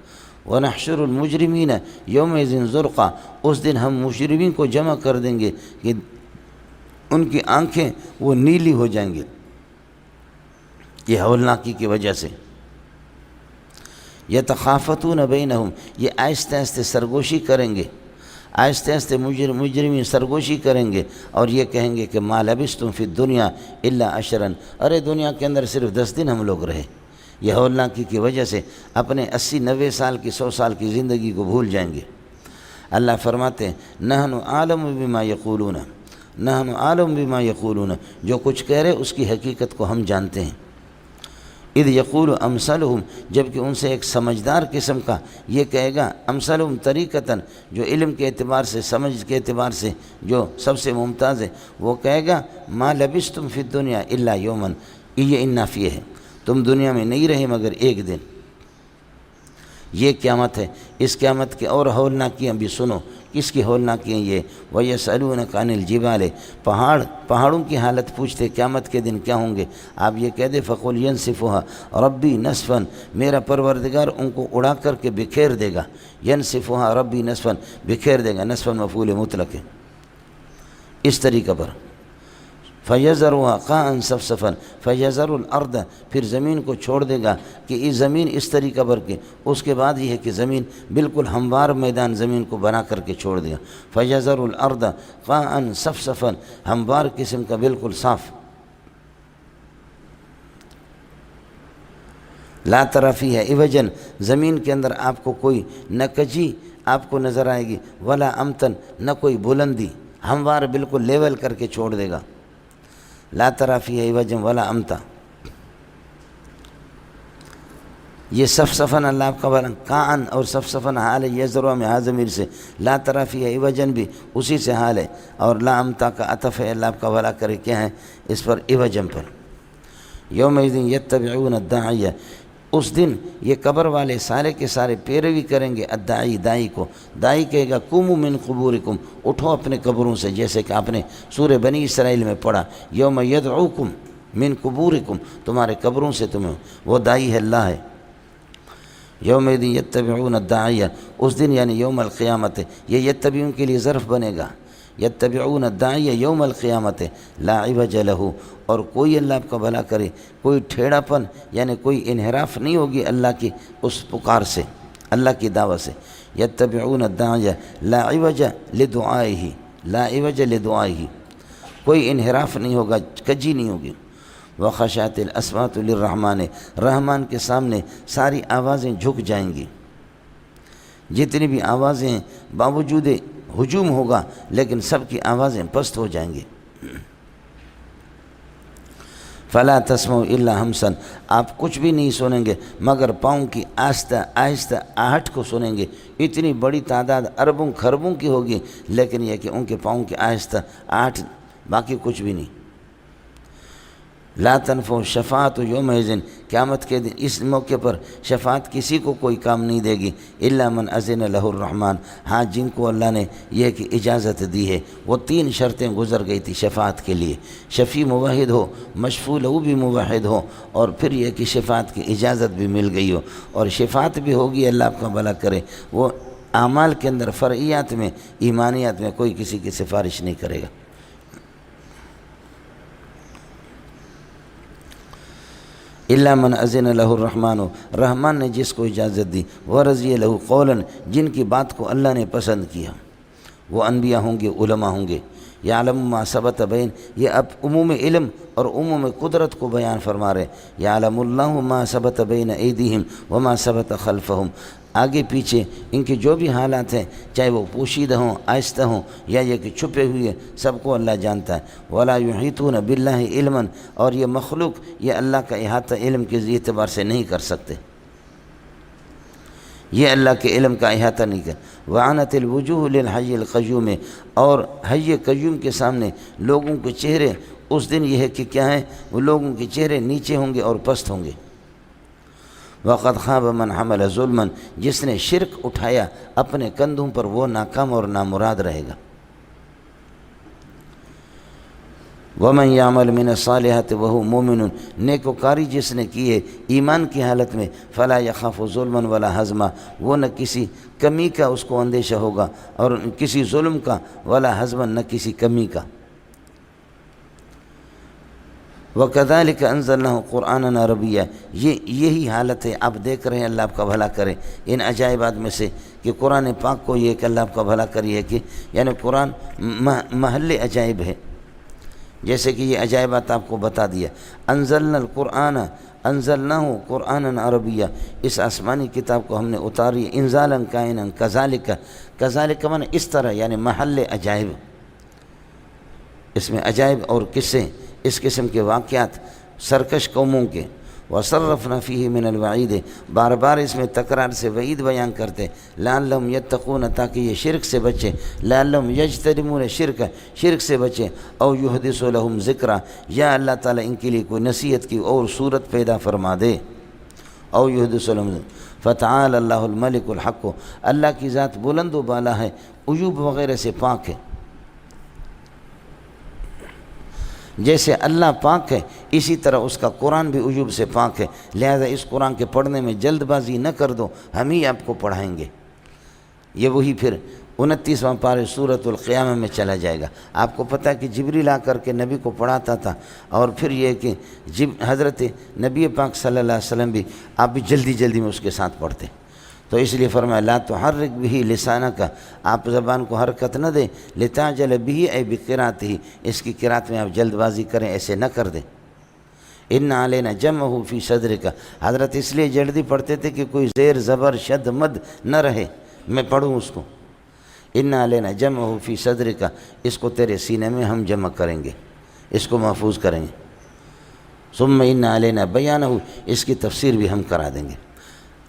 Speaker 1: وَنَحْشُرُ الْمُجْرِمِينَ يَوْمَئِذٍ زُرْقًا، اس دن ہم مجرمین کو جمع کر دیں گے کہ ان کی آنکھیں وہ نیلی ہو جائیں گی، یہ ہولناکی کی وجہ سے۔ يَتَخَافَتُونَ بَيْنَهُمْ، یہ آہستہ آہستہ سرگوشی کریں گے، آہستہ آہستہ مجرمین سرگوشی کریں گے، اور یہ کہیں گے کہ مَا لَبِثْتُمْ فِي الدُّنْيَا إِلَّا عَشْرًا، ارے دنیا کے اندر صرف 10 دن ہم لوگ رہے۔ یہ ہولناکی کی وجہ سے اپنے 80-90 سال کی 100 سال کی زندگی کو بھول جائیں گے۔ اللہ فرماتے ہیں نحن عالم بما یقولون، نحن عالم بما یقولون، جو کچھ کہہ رہے اس کی حقیقت کو ہم جانتے ہیں۔ اذ یقول امثلہم، جبکہ ان سے ایک سمجھدار قسم کا یہ کہے گا، امثلہم طریقتاً، جو علم کے اعتبار سے، سمجھ کے اعتبار سے جو سب سے ممتاز ہے، وہ کہے گا ما لبثتم فی الدنیا الا یوما، یہ نافیہ ہے، تم دنیا میں نہیں رہے مگر ایک دن۔ یہ قیامت ہے، اس قیامت کے اور ہولناکیاں بھی سنو، کس کی ہولناکیاں یہ؟ وَيَسْأَلُونَكَ عَنِ الْجِبَالِ، پہاڑوں کی حالت پوچھتے قیامت کے دن کیا ہوں گے، آپ یہ کہہ دے فَقُلْ يَنْسِفُهَا رَبِّي نَسْفًا، میرا پروردگار ان کو اڑا کر کے بکھیر دے گا، يَنْسِفُهَا رَبِّي نَسْفًا، بکھیر دے گا، نسفًا مفعول مطلق ہے، اس طریقہ پر۔ فَيَذَرُهَا قَاعًا صَفْصَفًا، فَيَذَرُ الْأَرْضَ، پھر زمین کو چھوڑ دے گا کہ یہ زمین اس طریقہ پر کے، اس کے بعد یہ ہے کہ زمین بالکل ہموار میدان زمین کو بنا کر کے چھوڑ دے گا۔ فَيَذَرُ الْأَرْضَ قَاعًا صَفْصَفًا، ہموار قسم کا بالکل صاف۔ لا تری فیہا عوجا، زمین کے اندر آپ کو کوئی نہ کجی آپ کو نظر آئے گی، ولا امتن، نہ کوئی بلندی، ہموار بالکل لیول کر کے چھوڑ دے گا۔ لا تری فیہا عوجا ولا امتا، یہ صفصفاً اللہ آپ کا بلا کان اور صفصفاً حال ہے، یہ ضرور میں ضمیر سے، لا تری فیہا عوجا بھی اسی سے حال ہے، اور لا امتا کا عطف ہے، اللہ آپ کا بھلا کرے کیا ہے اس پر، عوجا پر۔ یومئذ یتبعون الداعی، اس دن یہ قبر والے سارے کے سارے پیروی کریں گے الداعی، دائی کو۔ دائی کہے گا قوموا من قبورکم، اٹھو اپنے قبروں سے، جیسے کہ آپ نے سورہ بنی اسرائیل میں پڑھا، یوم یدعوکم من قبورکم، تمہارے قبروں سے تمہیں، وہ دائی ہے، اللہ ہے۔ یومئذ یتبعون الداعی، اس دن یعنی یوم القیامت، یہ یتبعون کے لیے ظرف بنے گا، یتبعون الداعی یوم القیامت لا عوج لہ، اور کوئی اللہ آپ کا بھلا کرے کوئی ٹھیڑا پن یعنی کوئی انحراف نہیں ہوگی اللہ کی اس پکار سے، اللہ کی دعوت سے۔ یتبعون الداعی لا عوج لدعائہ، لا عوج لدعائہ، کوئی انحراف نہیں ہوگا، کجی نہیں ہوگی۔ وخشعت الاصوات للرحمن، رحمان کے سامنے ساری آوازیں جھک جائیں گی، جتنی بھی آوازیں ہیں باوجود ہجوم ہوگا لیکن سب کی آوازیں پست ہو جائیں گی۔ فلا تسمعوا الا ہمسا، آپ کچھ بھی نہیں سنیں گے مگر پاؤں کی آہستہ آہستہ آہٹ کو سنیں گے۔ اتنی بڑی تعداد اربوں خربوں کی ہوگی لیکن یہ کہ ان کے پاؤں کی آہستہ آہٹ، باقی کچھ بھی نہیں۔ لا تنفع شفاعت یومئذ، قیامت کے دن اس موقع پر شفاعت کسی کو کوئی کام نہیں دے گی، الا من اذن لہ الرحمن، ہاں جن کو اللہ نے یہ کہ اجازت دی ہے۔ وہ تین شرطیں گزر گئی تھی شفاعت کے لیے، شفیع موحد ہو، مشفوع لہو بھی موحد ہو، اور پھر یہ کہ شفاعت کی اجازت بھی مل گئی ہو، اور شفاعت بھی ہوگی، اللہ آپ کا بھلا کرے۔ وہ اعمال کے اندر فرعیات میں، ایمانیات میں کوئی کسی کی سفارش نہیں کرے گا۔ الا من اذن لہ الرحمن، رحمان نے جس کو اجازت دی، ورضی لہ قولا، جن کی بات کو اللہ نے پسند کیا، وہ انبیاء ہوں گے، علماء ہوں گے۔ یعلم ما ثبت بین، یہ اب عموم علم اور عموم قدرت کو بیان فرما رہے، یعلم اللہ ما ثبت بین ایدیہم وما ثبت خلفہم، آگے پیچھے ان کے جو بھی حالات ہیں، چاہے وہ پوشیدہ ہوں، آہستہ ہوں، یا یہ کہ چھپے ہوئے، سب کو اللہ جانتا ہے۔ ولا یحیطون باللہ علما، اور یہ مخلوق یہ اللہ کا احاطہ علم کے اعتبار سے نہیں کر سکتے، یہ اللہ کے علم کا احاطہ نہیں کر۔ وعنت الوجوہ للحی القیوم، اور حی قیوم کے سامنے لوگوں کے چہرے اس دن یہ ہے کہ کیا ہے، وہ لوگوں کے چہرے نیچے ہوں گے اور پست ہوں گے۔ وقد خاب من حمل ظلما، جس نے شرک اٹھایا اپنے کندھوں پر وہ ناکام اور نامراد رہے گا۔ ومن یعمل من الصالحات وهو مؤمن، نیکوکاری جس نے کی ہے ایمان کی حالت میں، فلا یخاف ظلما ولا ہضما، وہ نہ کسی کمی کا اس کو اندیشہ ہوگا اور کسی ظلم کا، ولا ہضما، نہ کسی کمی کا۔ وَكَذَلِكَ أَنزَلْنَاهُ قُرْآنًا عَرَبِيًّا، یہی حالت ہے، آپ دیکھ رہے ہیں، اللہ آپ کا بھلا کرے۔ ان عجائبات میں سے کہ قرآن پاک کو یہ کہ اللہ آپ کا بھلا کریے کہ یعنی قرآن محل عجائب ہے، جیسے کہ یہ عجائبات آپ کو بتا دیا۔ انزلنا القرآن، انزلناہ قرآنا عربیہ، اس آسمانی کتاب کو ہم نے اتاری انزالا کائنا کذالک، کذالک معنی اس طرح، یعنی محل عجائب، اس میں عجائب اور قصے، اس قسم کے واقعات سرکش قوموں کے۔ وصرفنا فیہ من الوعید، بار بار اس میں تکرار سے وعید بیان کرتے، لعلہم یتقون، تاکہ یہ شرک سے بچے، لعلہم یجتنبون شرک، شرک سے بچے، او یحدث لہم ذکرا، یا اللہ تعالیٰ ان کے لیے کوئی نصیحت کی اور صورت پیدا فرما دے، او یحدث لہم ذکرا۔ فتعال اللہ الملک الحق، اللہ کی ذات بلند و بالا ہے، عیوب وغیرہ سے پاک ہے۔ جیسے اللہ پاک ہے اسی طرح اس کا قرآن بھی عیوب سے پاک ہے، لہذا اس قرآن کے پڑھنے میں جلد بازی نہ کر دو، ہم ہی آپ کو پڑھائیں گے۔ یہ وہی پھر 29واں پارے سورۃ القیامہ میں چلا جائے گا۔ آپ کو پتہ ہے کہ جبریل آ کر کے نبی کو پڑھاتا تھا، اور پھر یہ کہ حضرت نبی پاک صلی اللہ علیہ وسلم بھی آپ بھی جلدی جلدی میں اس کے ساتھ پڑھتے، تو اس لیے فرمایا لا تحرک بہ لسانک، آپ زبان کو حرکت نہ دیں، لتعجل بہ، اے بقراءتہ، اس کی قرات میں آپ جلد بازی کریں، ایسے نہ کر دیں۔ ان علینا جمع فی صدر کا، حضرت اس لیے جلدی پڑھتے تھے کہ کوئی زیر زبر شد مد نہ رہے، میں پڑھوں اس کو۔ ان علینا جمع فی صدر کا، اس کو تیرے سینے میں ہم جمع کریں گے، اس کو محفوظ کریں گے۔ ثم ان علینا بیانہ، اس کی تفسیر بھی ہم کرا دیں گے۔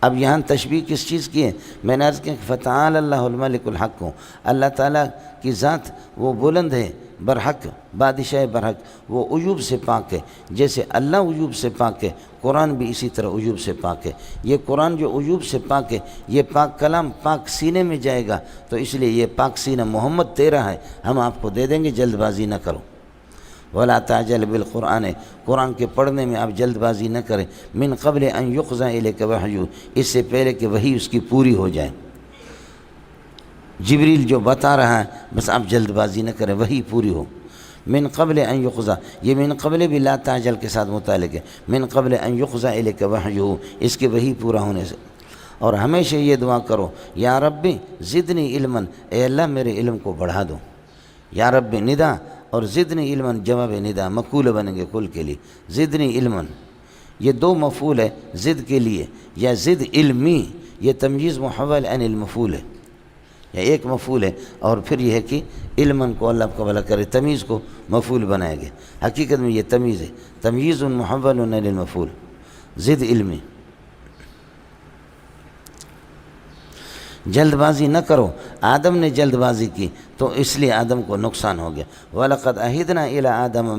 Speaker 1: اب یہاں تشبیہ کس چیز کی ہے؟ میں نے عرض کیا کہ فتعال اللہ الملک الحق ہوں، اللہ تعالیٰ کی ذات وہ بلند ہے، برحق، بادشاہ برحق، وہ عیوب سے پاک ہے۔ جیسے اللہ عیوب سے پاک ہے، قرآن بھی اسی طرح عیوب سے پاک ہے۔ یہ قرآن جو عیوب سے پاک ہے، یہ پاک کلام پاک سینے میں جائے گا، تو اس لیے یہ پاک سینہ محمد تیرا ہے، ہم آپ کو دے دیں گے، جلد بازی نہ کرو۔ ولا تعجل بالقرآن، قرآن کے پڑھنے میں آپ جلد بازی نہ کریں، من قبل ان یقضى الیک وحی، اس سے پہلے کہ وحی اس کی پوری ہو جائے۔ جبریل جو بتا رہا ہے بس آپ جلد بازی نہ کریں، وحی پوری ہو۔ من قبل ان یقضى، یہ من قبل بھی لا تعجل کے ساتھ متعلق ہے، من قبل ان یقضى الیک وحی، اس کے وحی پورا ہونے سے۔ اور ہمیشہ یہ دعا کرو، یا ربی زدنی علما، اے اللہ میرے علم کو بڑھا دو۔ یا ربی ندا اور زدنی علما جواب ندا، مقول بنیں گے کل کے لیے۔ زدنی علما یہ دو مفعول ہے زد کے لیے، یا زد علمی یہ تمییز محول عن المفعول ہے، یا ایک مفعول ہے اور پھر یہ ہے کہ علماً کو اللہ کا بھلا کرے، تمیز کو مفعول بنایا گیا، حقیقت میں یہ تمیز ہے، تمییز محول عن المفعول، زد علمی۔ جلد بازی نہ کرو، آدم نے جلد بازی کی تو اس لیے آدم کو نقصان ہو گیا۔ وَلَقَدْ أَهِدْنَا إِلَىٰ آدَمَ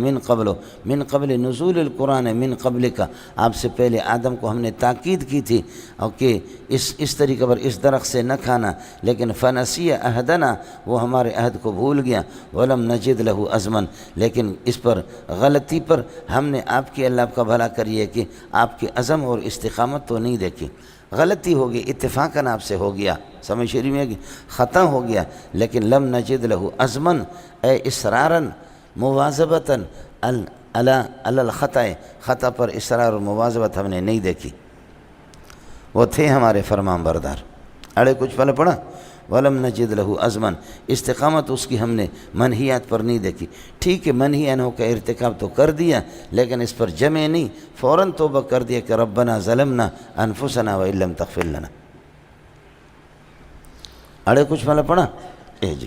Speaker 1: مِن قبل نزول القرآن من قبل کا، آپ سے پہلے آدم کو ہم نے تاکید کی تھی اور کہ اس طریقے پر اس درخت سے نہ کھانا، لیکن فَنَسِيَ عَهْدَنَا، وہ ہمارے عہد کو بھول گیا، وَلَمْ نَجِدْ لَهُ عَزْمًا، لیکن اس پر غلطی پر ہم نے آپ کی اللہ کا بھلا کریے کہ آپ کے عزم اور استقامت تو نہیں دیکھی۔ غلطی ہو گئی، اتفاقاً آپ سے ہو گیا، سمجھ شریف میں کہ خطا ہو گیا، لیکن لم نجد لہو عزماً اے اصراراً مواظبتاً علی الخطا، خطا پر اصرار اور مواظبت ہم نے نہیں دیکھی۔ وہ تھے ہمارے فرمان بردار۔ اڑے کچھ پہلے پڑھا، ولم نجد لہو عزماً، استقامت اس کی ہم نے منہیات پر نہیں دیکھی۔ ٹھیک ہے منہی عنہ کا ارتکاب تو کر دیا، لیکن اس پر جمع نہیں، فوراً توبہ کر دیا کہ ربنا ظلمنا انفسنا وان لم تغفر لنا۔ اڑے کچھ پہلے پڑھا جی،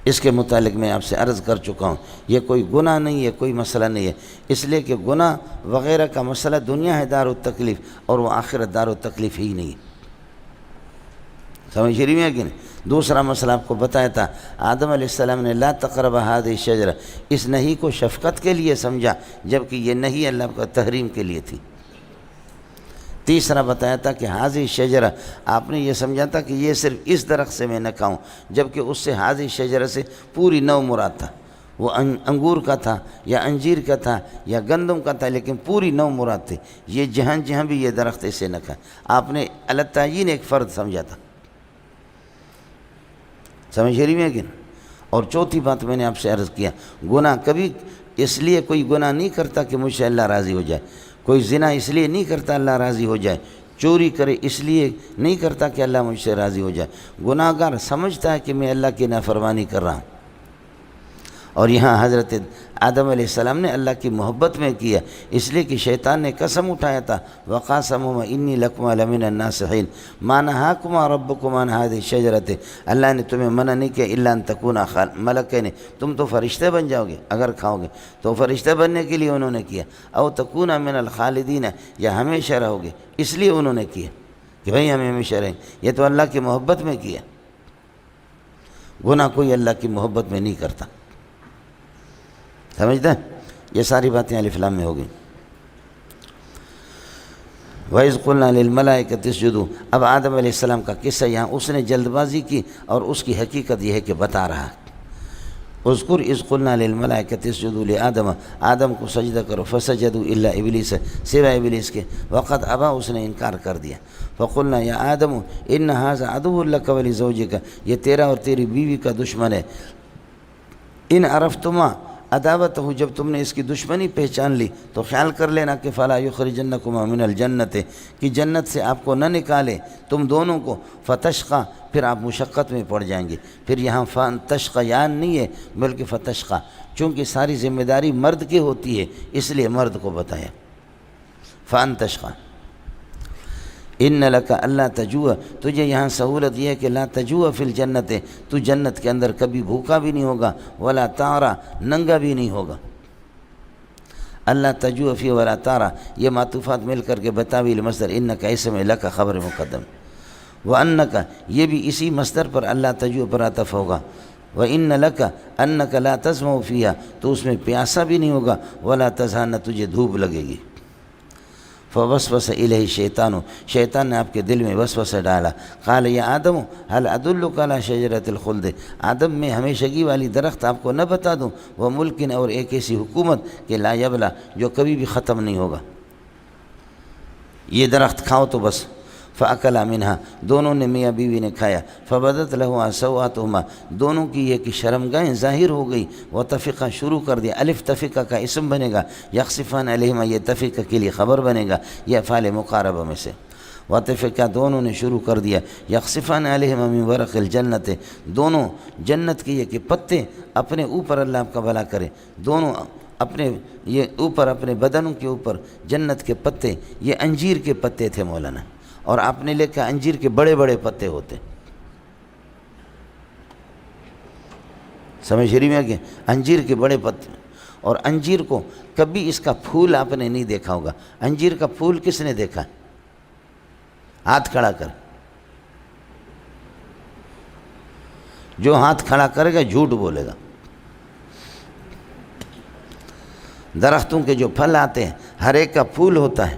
Speaker 1: اس کے متعلق میں آپ سے عرض کر چکا ہوں، یہ کوئی گناہ نہیں ہے، کوئی مسئلہ نہیں ہے، اس لیے کہ گناہ وغیرہ کا مسئلہ دنیا ہے دار التکلیف، اور وہ آخرت دار التکلیف ہی نہیں ہے۔ سمجھ رہی ہے کہ نہیں؟ دوسرا مسئلہ آپ کو بتایا تھا، آدم علیہ السلام نے لا تقرب هذه الشجرہ، اس نہیں کو شفقت کے لیے سمجھا، جبکہ یہ نہیں اللہ کا تحریم کے لیے تھی۔ تیسرا بتایا تھا کہ هذه الشجرہ، آپ نے یہ سمجھا تھا کہ یہ صرف اس درخت سے میں نہ کھاؤں، جبکہ اس سے هذه الشجرہ سے پوری نو مراد تھا، وہ انگور کا تھا یا انجیر کا تھا یا گندم کا تھا، لیکن پوری نو مراد تھی، یہ جہاں جہاں بھی یہ درخت اسے نہ کھائے۔ آپ نے التعین ایک فرد سمجھا تھا، سمجھ رہی ہے کہ نہیں؟ اور چوتھی بات میں نے آپ سے عرض کیا، گناہ کبھی اس لیے کوئی گناہ نہیں کرتا کہ مجھ سے اللہ راضی ہو جائے، کوئی زنا اس لیے نہیں کرتا اللہ راضی ہو جائے، چوری کرے اس لیے نہیں کرتا کہ اللہ مجھ سے راضی ہو جائے۔ گناہ گار سمجھتا ہے کہ میں اللہ کی نافرمانی کر رہا ہوں، اور یہاں حضرت آدم علیہ السلام نے اللہ کی محبت میں کیا، اس لیے کہ شیطان نے قسم اٹھایا تھا، وَقَاسَمُهُمَا إِنِّي لَكُمَا لَمِنَ النَّاصِحِينَ مَا نَهَاكُمَا رَبُّكُمْ عَنْ هَذِهِ الشَّجَرَةِ، اللہ نے تمہیں منع نہیں کیا إِلَّا أَن تَكُونَا مَلَكَيْنِ، تم تو فرشتے بن جاؤ گے اگر کھاؤ گے، تو فرشتے بننے کے لیے انہوں نے کیا، أَوْ تَكُونَا مِنَ الْخَالِدِينَ، یا ہمیشہ رہو گے، اس لیے انہوں نے کیا کہ بھئی ہم ہمیشہ رہیں، یہ تو اللہ کی محبت میں کیا۔ گناہ کوئی اللہ کی محبت میں نہیں کرتا، سمجھتے ہیں؟ یہ ساری باتیں الف لام میں ہو گئیں۔ وَإِذْ قُلْنَا لِلْمَلَائِكَةِ اسْجُدُوا، اب آدم علیہ السلام کا قصہ یہاں اس نے جلد بازی کی اور اس کی حقیقت یہ ہے کہ بتا رہا ہے۔ اذکر اذ قلنا للملائکۃ اسجدوا لآدم، آدم کو سجدہ کرو، فسجدوا الا ابلیس، سوائے ابلیس کے، وقد ابا، اس نے انکار کر دیا۔ فقلنا یا آدم ان ھذا عدو لک ولزوجک، یہ تیرا اور تیری بیوی کا دشمن ہے۔ ان عرفتما عداوت ہو، جب تم نے اس کی دشمنی پہچان لی تو خیال کر لینا کہ فلا یخرجنکما من الجنت، کہ جنت سے آپ کو نہ نکالے تم دونوں کو، فتشقى، پھر آپ مشقت میں پڑ جائیں گے۔ پھر یہاں تشقیان نہیں ہے بلکہ فتشقى، چونکہ ساری ذمہ داری مرد کی ہوتی ہے اس لیے مرد کو بتایا فانتشقى۔ ان لک اللہ تجوع، تجھے یہاں سہولت یہ ہے کہ لا تجوع فی الجنت، تو جنت کے اندر کبھی بھوکا بھی نہیں ہوگا، ولا تعرا، ننگا بھی نہیں ہوگا۔ اللہ تجوع فی ولا تعرا، یہ معطوفات مل کر کے بتاویل مصدر انک اسم لک خبر مقدم، وانک، یہ بھی اسی مصدر پر اللہ تجوع پر عطف ہوگا، وان لک انک لا تظمأ فیہا، تو اس میں پیاسا بھی نہیں ہوگا، ولا تضحیٰ، نہ تجھے دھوپ لگے گی۔ فوسوس الیہ شیطان، شیطان نے آپ کے دل میں وسوسہ ڈالا، قال یا آدم هل ادلک علی شجرۃ الخلد، آدم میں ہمیشگی والی درخت آپ کو نہ بتا دوں، وہ ملکن، اور ایک ایسی حکومت کہ لا یبلا، جو کبھی بھی ختم نہیں ہوگا، یہ درخت کھاؤ تو بس۔ فاکلا منہا، دونوں نے میاں بیوی نے کھایا، فبدت لہما سوآتہما، دونوں کی یہ کہ شرمگاہیں ظاہر ہو گئی، وطفقا، شروع کر دیا، الف تفقہ کا اسم بنے گا، یخصفان علیہما یہ تفقہ کے لیے خبر بنے گا، یہ افعال مقاربہ میں سے۔ وطفقا، دونوں نے شروع کر دیا، یخصفان علیہما من ورق الجنت، دونوں جنت کے یہ کہ پتے اپنے اوپر، اللہ آپ کا بھلا کرے، دونوں اپنے یہ اوپر اپنے بدنوں کے اوپر جنت کے پتے، یہ انجیر کے پتے تھے مولانا، اور آپ نے لکھا انجیر کے بڑے بڑے پتے ہوتے، سمجھ رہی میں کہ انجیر کے بڑے پتے، اور انجیر کو کبھی اس کا پھول آپ نے نہیں دیکھا ہوگا، انجیر کا پھول کس نے دیکھا؟ ہاتھ کھڑا کر، جو ہاتھ کھڑا کرے گا جھوٹ بولے گا۔ درختوں کے جو پھل آتے ہیں ہر ایک کا پھول ہوتا ہے،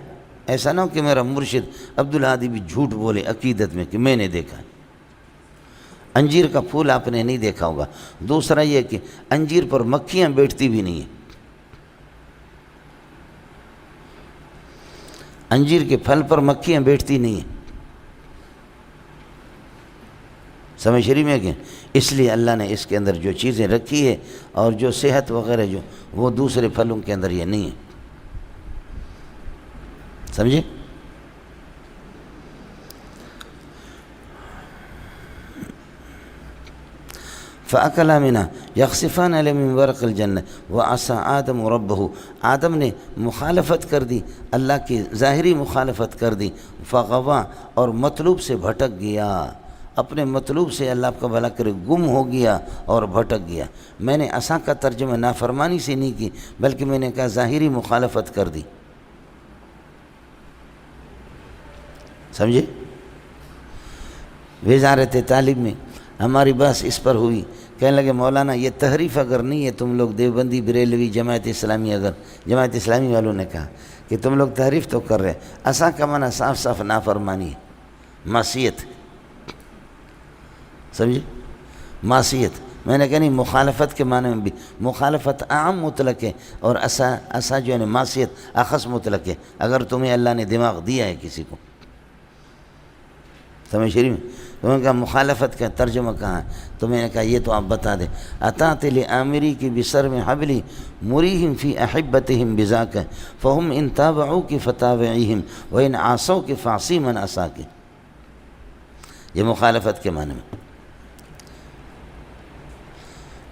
Speaker 1: ایسا نہ ہو کہ میرا مرشد عبدالہادی بھی جھوٹ بولے عقیدت میں کہ میں نے دیکھا ہے۔ انجیر کا پھول آپ نے نہیں دیکھا ہوگا۔ دوسرا یہ کہ انجیر پر مکھیاں بیٹھتی بھی نہیں ہیں، انجیر کے پھل پر مکھیاں بیٹھتی نہیں ہیں، سمجھ رہی میں کہ اس لیے اللہ نے اس کے اندر جو چیزیں رکھی ہے اور جو صحت وغیرہ جو وہ دوسرے پھلوں کے اندر یہ نہیں ہے، سمجھے؟ فَأَكَلَا مِنْهَا يَخْصِفَانِ عَلَيْهِ مِنْ وَرَقِ الْجَنَّةِ وَعَصَىٰ آدَمُ رَبَّهُ، آدم نے مخالفت کر دی، اللہ کی ظاہری مخالفت کر دی، فَغَوَىٰ، اور مطلوب سے بھٹک گیا، اپنے مطلوب سے اللہ آپ کا بھلا کرے گم ہو گیا اور بھٹک گیا۔ میں نے عصا کا ترجمہ نافرمانی سے نہیں کی بلکہ میں نے کہا ظاہری مخالفت کر دی، سمجھے؟ وزارت تعلیم میں ہماری بحث اس پر ہوئی، کہنے لگے مولانا یہ تحریف اگر نہیں ہے، تم لوگ دیوبندی بریلوی جماعت اسلامی، اگر جماعت اسلامی والوں نے کہا کہ تم لوگ تحریف تو کر رہے، عصا کا معنی صاف صاف نافرمانی ہے، معصیت، سمجھے؟ معصیت، میں نے کہا نہیں، مخالفت کے معنی میں بھی مخالفت عام مطلق ہے، اور عصا جو ہے معصیت اخص مطلق ہے، اگر تمہیں اللہ نے دماغ دیا ہے کسی کو، سمجھ رہی میں؟ تو میں نے کہا مخالفت کا ترجمہ کہاں ہے؟ تو میں نے کہا یہ تو آپ بتا دیں، اطاعت لآمری کی بسر میں حبلی مریہم فی احبتہم بذاک فہم ان تابعو کی فتابعیہم وان عاصو کی فعصی من عصاک، یہ مخالفت کے معنی میں۔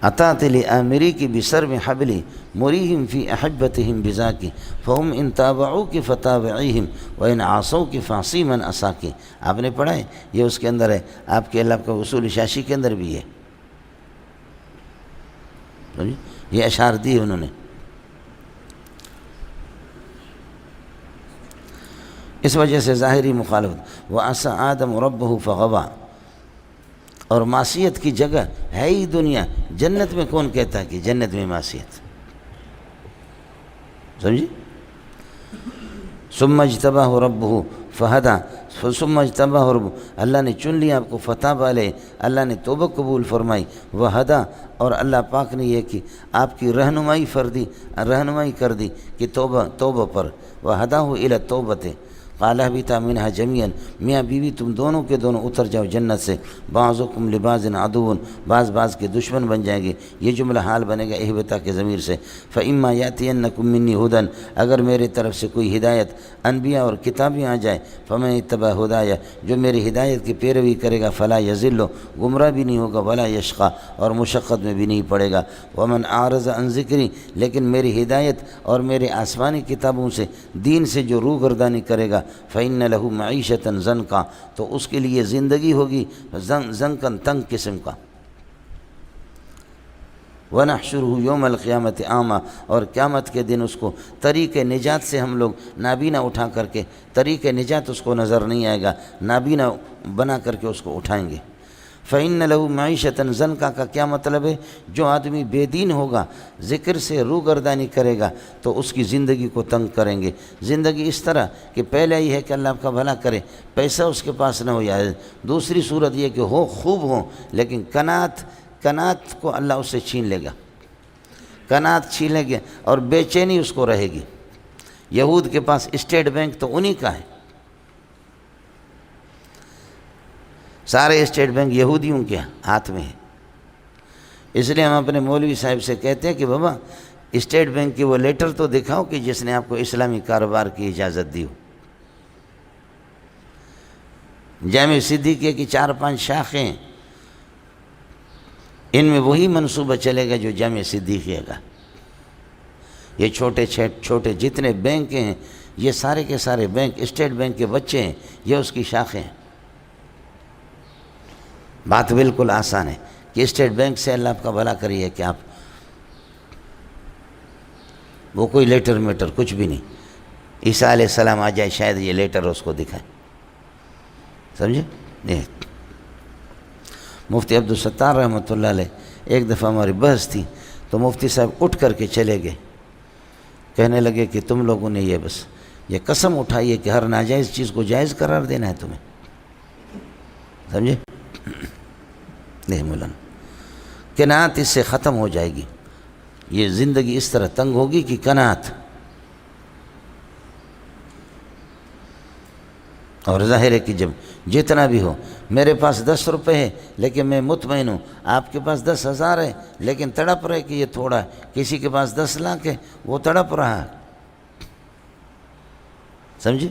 Speaker 1: اطاعت لآمری کی بسر میں حبلی مریہم فی احبتہم بذاک فہم ان تابعو کی فتابعیہم وان عاصو کی فعصی من عصاک، آپ نے پڑھا ہے، یہ اس کے اندر ہے، آپ کے اللہ کا اصول شاشی کے اندر بھی ہے، یہ اشعار دی انہوں نے۔ اس وجہ سے ظاہری مخالفت، وَعَصَىٰ آدَمُ رَبَّهُ فَغَوَىٰ، اور معصیت کی جگہ ہے ہی دنیا، جنت میں کون کہتا ہے کہ جنت میں معصیت، سمجھے؟ ثُمَّ اجْتَبَاهُ رَبُّهُ فَهَدَىٰ، ثُمَّ اجْتَبَاهُ رَبُّهُ، اللہ نے چن لیا آپ کو، فَتَابَ عَلَيْهِ، اللہ نے توبہ قبول فرمائی، وَهَدَىٰ، اور اللہ پاک نے یہ کہ آپ کی رہنمائی کر دی کہ توبہ پر، وَهَدَاهُ إِلَى التَّوْبَةِ، قال اهبطا منها جميعا، میاں بیوی تم دونوں کے دونوں اتر جاؤ جنت سے، بعضکم لبعض عدو، بعض بعض کے دشمن بن جائیں گے، یہ جملہ حال بنے گا اہبطا کے ضمیر سے۔ فإما یأتینکم منی ھدی، اگر میرے طرف سے کوئی ہدایت انبیاء اور کتابیں آ جائے، فمن اتبع ھدایا، جو میری ہدایت کی پیروی کرے گا، فلا یضل، گمراہ بھی نہیں ہوگا، ولا یشقی، اور مشقت میں بھی نہیں پڑے گا۔ ومن اعرض عن ذکری، لیکن میری ہدایت اور میرے آسمانی کتابوں سے، دین سے جو روگردانی کرے گا، فإن لہ معیشۃ ضنکا، تو اس کے لیے زندگی ہوگی ضنکن، تنگ قسم کا۔ وَنَحْشُرُهُ يَوْمَ الْقِيَامَةِ أَعْمَىٰ، اور قیامت کے دن اس کو طریق نجات سے ہم لوگ نابینا اٹھا کر کے، طریق نجات اس کو نظر نہیں آئے گا، نابینا بنا کر کے اس کو اٹھائیں گے۔ فإن لہ معیشۃ ضنکا کا کیا مطلب ہے؟ جو آدمی بے دین ہوگا، ذکر سے روگردانی کرے گا، تو اس کی زندگی کو تنگ کریں گے۔ زندگی اس طرح کہ پہلے یہ ہے کہ اللہ آپ کا بھلا کرے، پیسہ اس کے پاس نہ ہو جائے، دوسری صورت یہ کہ ہو خوب ہو لیکن کنات کو اللہ اس سے چھین لے گا، کنات چھین لے گا، اور بے چینی اس کو رہے گی۔ یہود کے پاس اسٹیٹ بینک تو انہی کا ہے، سارے اسٹیٹ بینک یہودیوں کے ہاتھ میں ہے۔ اس لیے ہم اپنے مولوی صاحب سے کہتے ہیں کہ بابا اسٹیٹ بینک کی وہ لیٹر تو دکھاؤ کہ جس نے آپ کو اسلامی کاروبار کی اجازت دی ہو۔ جامع صدیقیہ کی 4-5 شاخیں ہیں، ان میں وہی منصوبہ چلے گا جو جامع صدیقیہ کا۔ یہ چھوٹے جتنے بینک ہیں، یہ سارے کے سارے بینک اسٹیٹ بینک کے بچے ہیں، یہ اس کی شاخیں ہیں۔ بات بالکل آسان ہے کہ اسٹیٹ بینک سے اللہ آپ کا بھلا کریے کہ آپ، وہ کوئی لیٹر میٹر کچھ بھی نہیں، عیسیٰ علیہ السلام آ جائے شاید یہ لیٹر اس کو دکھائے، سمجھے؟ نہیں۔ مفتی عبدالستار رحمۃ اللہ علیہ ایک دفعہ ہماری بحث تھی تو مفتی صاحب اٹھ کر کے چلے گئے، کہنے لگے کہ تم لوگوں نے یہ قسم اٹھائی ہے کہ ہر ناجائز چیز کو جائز قرار دینا ہے تمہیں، سمجھے؟ نہیں مولانا، قناعت اس سے ختم ہو جائے گی، یہ زندگی اس طرح تنگ ہوگی کہ قناعت، اور ظاہر ہے کہ جب جتنا بھی ہو، میرے پاس 10 روپے ہے لیکن میں مطمئن ہوں، آپ کے پاس 10,000 ہے لیکن تڑپ رہے کہ یہ تھوڑا ہے، کسی کے پاس 10 لاکھ ہے وہ تڑپ رہا ہے، سمجھے؟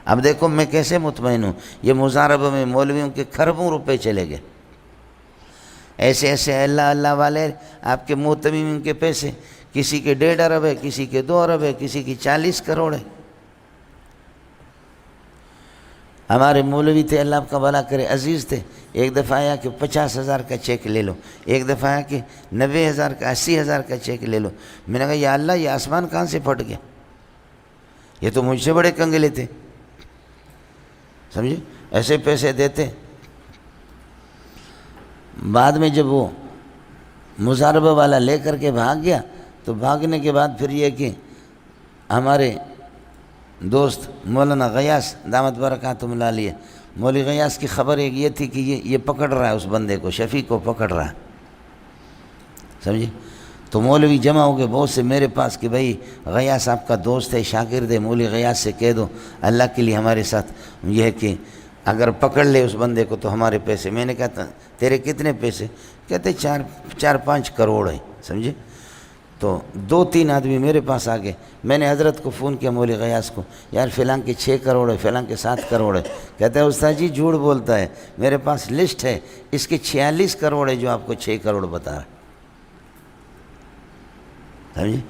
Speaker 1: اب دیکھو میں کیسے مطمئن ہوں، یہ مضاربہ میں مولویوں کے کھربوں روپے چلے گئے، ایسے اللہ والے آپ کے محتمین کے پیسے، کسی کے 1.5 ارب ہے، کسی کے 2 ارب ہے، کسی کی 40 کروڑ ہے۔ ہمارے مولوی تھے اللہ آپ کا بھلا کرے، عزیز تھے، ایک دفعہ آیا کہ 50,000 کا چیک لے لو، ایک دفعہ آیا کہ 90,000 کا 80,000 کا چیک لے لو۔ میں نے کہا یا اللہ یہ آسمان کہاں سے پھٹ گیا، یہ تو مجھ سے بڑے کنگلے تھے، سمجھے؟ ایسے پیسے دیتے۔ بعد میں جب وہ مضاربہ والا لے کر کے بھاگ گیا تو بھاگنے کے بعد پھر یہ کہ ہمارے دوست مولانا غیاث دامت برکاتہم اللہ علیہ، مولوی غیاث کی خبر ایک یہ تھی کہ یہ پکڑ رہا ہے اس بندے کو، شفیق کو پکڑ رہا ہے، سمجھے؟ تو مولوی جمع ہو گئے بہت سے میرے پاس کہ بھائی غیاث آپ کا دوست ہے، شاگرد ہے، مولوی غیاث سے کہہ دو اللہ کے لیے ہمارے ساتھ یہ ہے کہ اگر پکڑ لے اس بندے کو تو ہمارے پیسے۔ میں نے کہا تیرے کتنے پیسے؟ کہتے 4-5 کروڑ ہے، سمجھے؟ تو 2-3 آدمی میرے پاس آ گئے، میں نے حضرت کو فون کیا مولوی غیاث کو، یار فلاں کے 6 کروڑ ہے، فلاں کے 7 کروڑ ہے۔ کہتا ہے استاد جی جھوٹ بولتا ہے، میرے پاس لسٹ ہے، اس کے 46 کروڑ ہے جو آپ کو 6 کروڑ بتا رہا ہے، سمجھے؟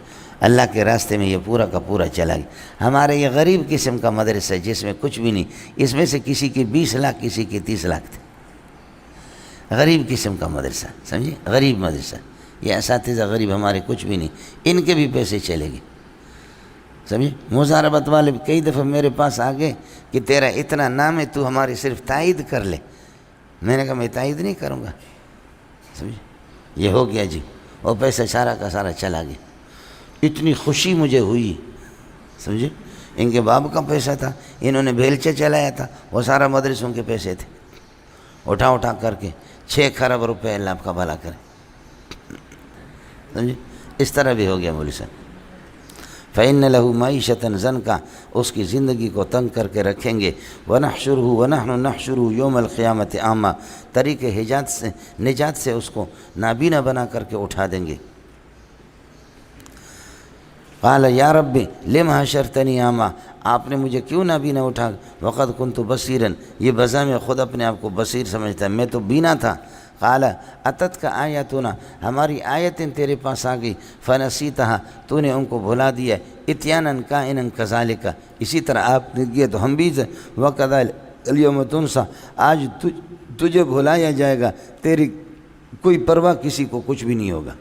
Speaker 1: اللہ کے راستے میں یہ پورا کا پورا چلا گیا۔ ہمارے یہ غریب قسم کا مدرسہ ہے جس میں کچھ بھی نہیں، اس میں سے کسی کے 20 لاکھ کسی کے 30 لاکھ تھے، غریب قسم کا مدرسہ، سمجھے؟ غریب مدرسہ، یہ اساتذہ غریب ہمارے کچھ بھی نہیں، ان کے بھی پیسے چلے گئے، سمجھے؟ مضاربت والے کئی دفعہ میرے پاس آ گئے کہ تیرا اتنا نام ہے تو ہماری صرف تائید کر لے۔ میں نے کہا میں تائید نہیں کروں گا، سمجھے؟ یہ ہو گیا جی، وہ پیسہ سارا کا سارا چلا گیا۔ اتنی خوشی مجھے ہوئی، سمجھے؟ ان کے باپ کا پیسہ تھا، انہوں نے بیلچہ چلایا تھا، وہ سارا مدرسوں کے پیسے تھے، اٹھا کر کے 6 کھرب روپے اللہ آپ کا بھلا کرے، سمجھے؟ اس طرح بھی ہو گیا مولوی صاحب۔ فإن له معیشة ضنکا، اس کی زندگی کو تنگ کر کے رکھیں گے، ونحشرہ ونحن نحشرہ یوم القیامت اعمیٰ، طریق نجات سے اس کو نابینا بنا کر کے اٹھا دیں گے۔ قال یا رب لم حشرتنی اعمیٰ، آپ نے مجھے کیوں نابینا اٹھا؟ وقد کنت بصیرا، یہ بذام خود اپنے آپ کو بصیر سمجھتا ہے، میں تو بینا تھا۔ قال اتت کا آیاتنا، ہماری آیتیں تیرے پاس آ گئی، فنسیتہا، تو نے ان کو بھلا دیا، اتیانا کائنا کذالک، اسی طرح آپ نے کیا تو ہم بھی تھے، وکذالک الیوم تنسیٰ، آج تجھے بھلایا جائے گا، تیری کوئی پرواہ کسی کو کچھ بھی نہیں ہوگا۔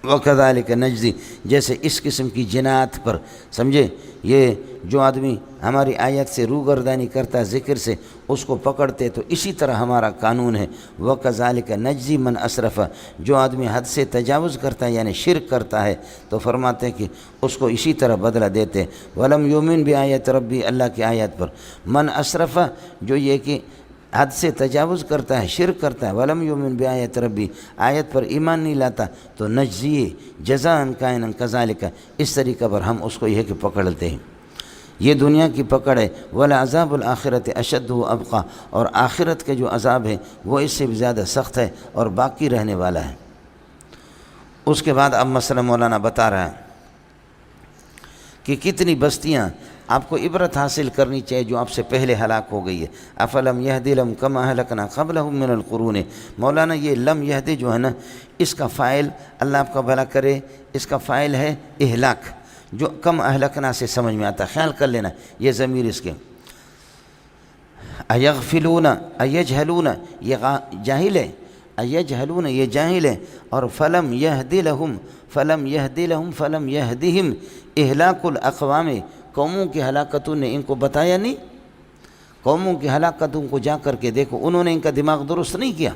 Speaker 1: وَكَذَلِكَ نَجْزِي، جیسے اس قسم کی جنات پر، سمجھے، یہ جو آدمی ہماری آیت سے روگردانی کرتا ہے، ذکر سے، اس کو پکڑتے تو اسی طرح ہمارا قانون ہے۔ وَكَذَلِكَ نَجْزِي مَنْ أَسْرَفَ، جو آدمی حد سے تجاوز کرتا ہے یعنی شرک کرتا ہے تو فرماتے ہیں کہ اس کو اسی طرح بدلہ دیتے۔ وَلَمْ يُؤْمِنْ بِآيَةِ رَبِّهِ، اللہ کی آیت پر، من اسرف، جو یہ کہ حد سے تجاوز کرتا ہے، شرک کرتا ہے، ولم یؤمن بآیت ربی، آیت پر ایمان نہیں لاتا، تو نجزی جزاء کائنا کذالک، اس طریقہ پر ہم اس کو یہ کہ پکڑتے ہیں۔ یہ دنیا کی پکڑ ہے۔ ولعذاب الآخرۃ اشد وابقیٰ، اور آخرت کے جو عذاب ہے وہ اس سے بھی زیادہ سخت ہے اور باقی رہنے والا ہے۔ اس کے بعد اب مسئلہ مولانا بتا رہا ہے کہ کتنی بستیاں آپ کو عبرت حاصل کرنی چاہیے جو آپ سے پہلے ہلاک ہو گئی ہے۔ افلم یہدی لہم کما اہلکنا قبلہم من القرون، مولانا یہ لم یہدی جو ہے نا، اس کا فاعل، اللہ آپ کا بھلا کرے، اس کا فاعل ہے اہلاک، جو کم اہلکنا سے سمجھ میں آتا ہے، خیال کر لینا یہ ضمیر اس کے۔ ایغفلون، ایجہلون، یہ جاہل ہے، ایجہلون یہ جاہل ہے، اور فلم یہدی لہم، فلم یہدی لہم، فلم یہدیہم، اہلاک الاقوام، قوموں کی ہلاکتوں نے ان کو بتایا نہیں، قوموں کی ہلاکتوں کو جا کر کے دیکھو، انہوں نے ان کا دماغ درست نہیں کیا۔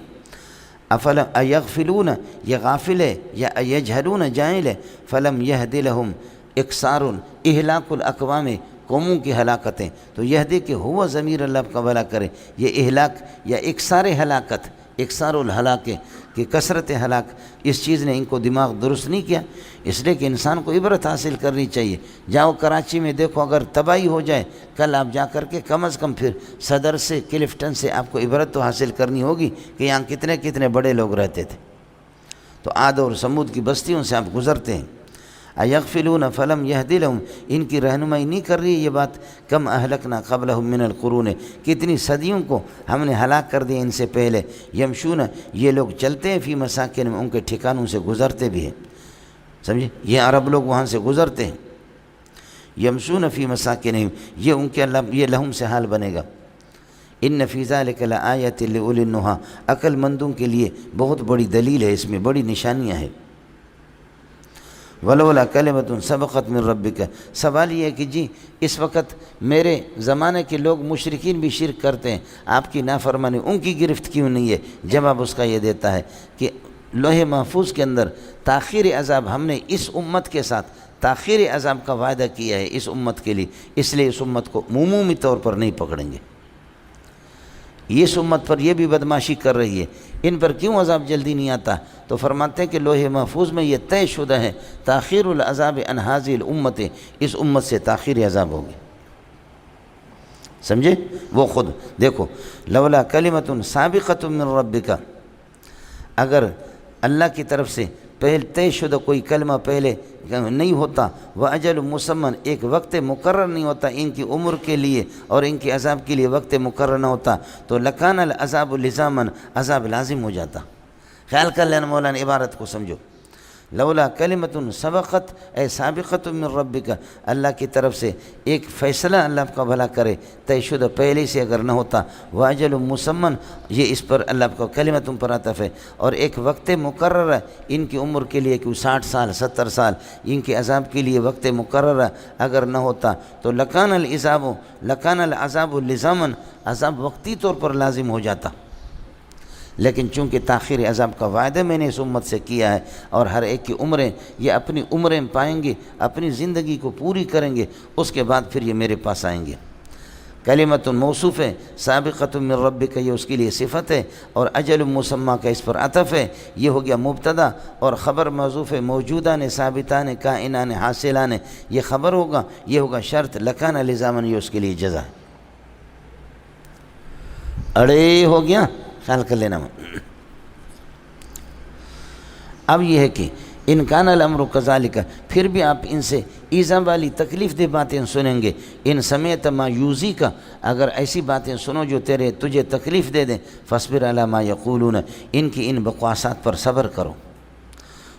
Speaker 1: افلم ایغفلون، یہ غافل ہے، یا یجہلون جاہل ہے، فلم یہدی لہم اکثار اہلاک الاقوام، قوموں کی ہلاکتیں، تو یہدی کہ ہوا ضمیر اللہ کا بھلا کرے، یہ اہلاک یا اکثار ہلاکت، اکثار الہلاک کہ کثرت ہلاک، اس چیز نے ان کو دماغ درست نہیں کیا۔ اس لیے کہ انسان کو عبرت حاصل کرنی چاہیے۔ جاؤ کراچی میں دیکھو، اگر تباہی ہو جائے، کل آپ جا کر کے کم از کم پھر صدر سے، کلفٹن سے آپ کو عبرت تو حاصل کرنی ہوگی کہ یہاں کتنے کتنے بڑے لوگ رہتے تھے۔ تو عاد اور سمود کی بستیوں سے آپ گزرتے ہیں۔ ایغفلون فلم یہدی لہم، ان کی رہنمائی نہیں کر رہی ہے یہ بات، کم اہلکنا قبلہم من القرون، کتنی صدیوں کو ہم نے ہلاک کر دیا ان سے پہلے۔ یمشون، یہ لوگ چلتے ہیں، فی مساکن میں، ان کے ٹھکانوں سے گزرتے بھی ہیں، سمجھے، یہ عرب لوگ وہاں سے گزرتے ہیں۔ یمشون فی مساکنہم، یہ ان کے اللہ، یہ لہم سے حال بنے گا۔ ان فی ذلک لآیۃ لأولی النہی، عقل مندوں کے لیے بہت بڑی دلیل ہے، اس میں بڑی نشانیاں ہیں۔ ولولا کلمۃ سبقت من ربک، سوال یہ ہے کہ جی اس وقت میرے زمانے کے لوگ مشرکین بھی شرک کرتے ہیں، آپ کی نافرمانی ان کی گرفت کیوں نہیں ہے؟ جواب اس کا یہ دیتا ہے کہ لوح محفوظ کے اندر تاخیر عذاب ہم نے اس امت کے ساتھ تاخیر عذاب کا وعدہ کیا ہے اس امت کے لیے، اس لیے اس امت کو عمومی طور پر نہیں پکڑیں گے۔ اس امت پر یہ بھی بدماشی کر رہی ہے، ان پر کیوں عذاب جلدی نہیں آتا؟ تو فرماتے ہیں کہ لوح محفوظ میں یہ طے شدہ ہے، تاخیر العذاب عن هذه الامت، اس امت سے تاخیر عذاب ہوگی، سمجھے؟ وہ خود دیکھو، لولا کلمۃ سابقۃ من ربک، اگر اللہ کی طرف سے پہلے طے شدہ کوئی کلمہ پہلے نہیں ہوتا، وَأَجَلٌ مُّسَمًّى، ایک وقت مقرر نہیں ہوتا ان کی عمر کے لیے اور ان کے عذاب کے لیے وقت مقرر نہ ہوتا، تو لَكَانَ الْعَذَابُ لِزَامًا، عذاب لازم ہو جاتا۔ خیال کر لینا مولانا عبارت کو سمجھو، لولا کلمۃ سبقت اے سابقۃ من ربک، اللہ کی طرف سے ایک فیصلہ اللہ کا بھلا کرے طے شدہ پہلے سے اگر نہ ہوتا، واجل مسمن، یہ اس پر اللہ کا کلمۃ پر عطف ہے، اور ایک وقت مقرر ہے ان کی عمر کے لیے، کہ 60 سال 70 سال ان کے عذاب کے لیے وقت مقرر اگر نہ ہوتا، تو لکان العذاب لزامن، عذاب وقتی طور پر لازم ہو جاتا۔ لیکن چونکہ تاخیر عذاب کا وعدہ میں نے اس امت سے کیا ہے، اور ہر ایک کی عمریں، یہ اپنی عمریں پائیں گے، اپنی زندگی کو پوری کریں گے، اس کے بعد پھر یہ میرے پاس آئیں گے۔ کلمۃ موصوف ہے، سابقۃ من ربک یہ اس کے لیے صفت ہے، اور اجل مسمى کا اس پر عطف ہے، یہ ہو گیا مبتدا، اور خبر محذوف ہے، موجودان ثابتان کائنان حاصلان یہ خبر ہوگا، یہ ہوگا شرط، لکان لزامن یہ اس کے لیے جزا ہے۔ اڑے ہو گیا، خیال کر لینا۔ اب یہ ہے کہ ان کان الامر کذالک، پھر بھی آپ ان سے ایذا والی تکلیف دہ باتیں سنیں گے، ان سمیت ما یوزی کا، اگر ایسی باتیں سنو جو تجھے تکلیف دے دیں، فاصبر علی ما یقولون، ان کی ان بکواسات پر صبر کرو،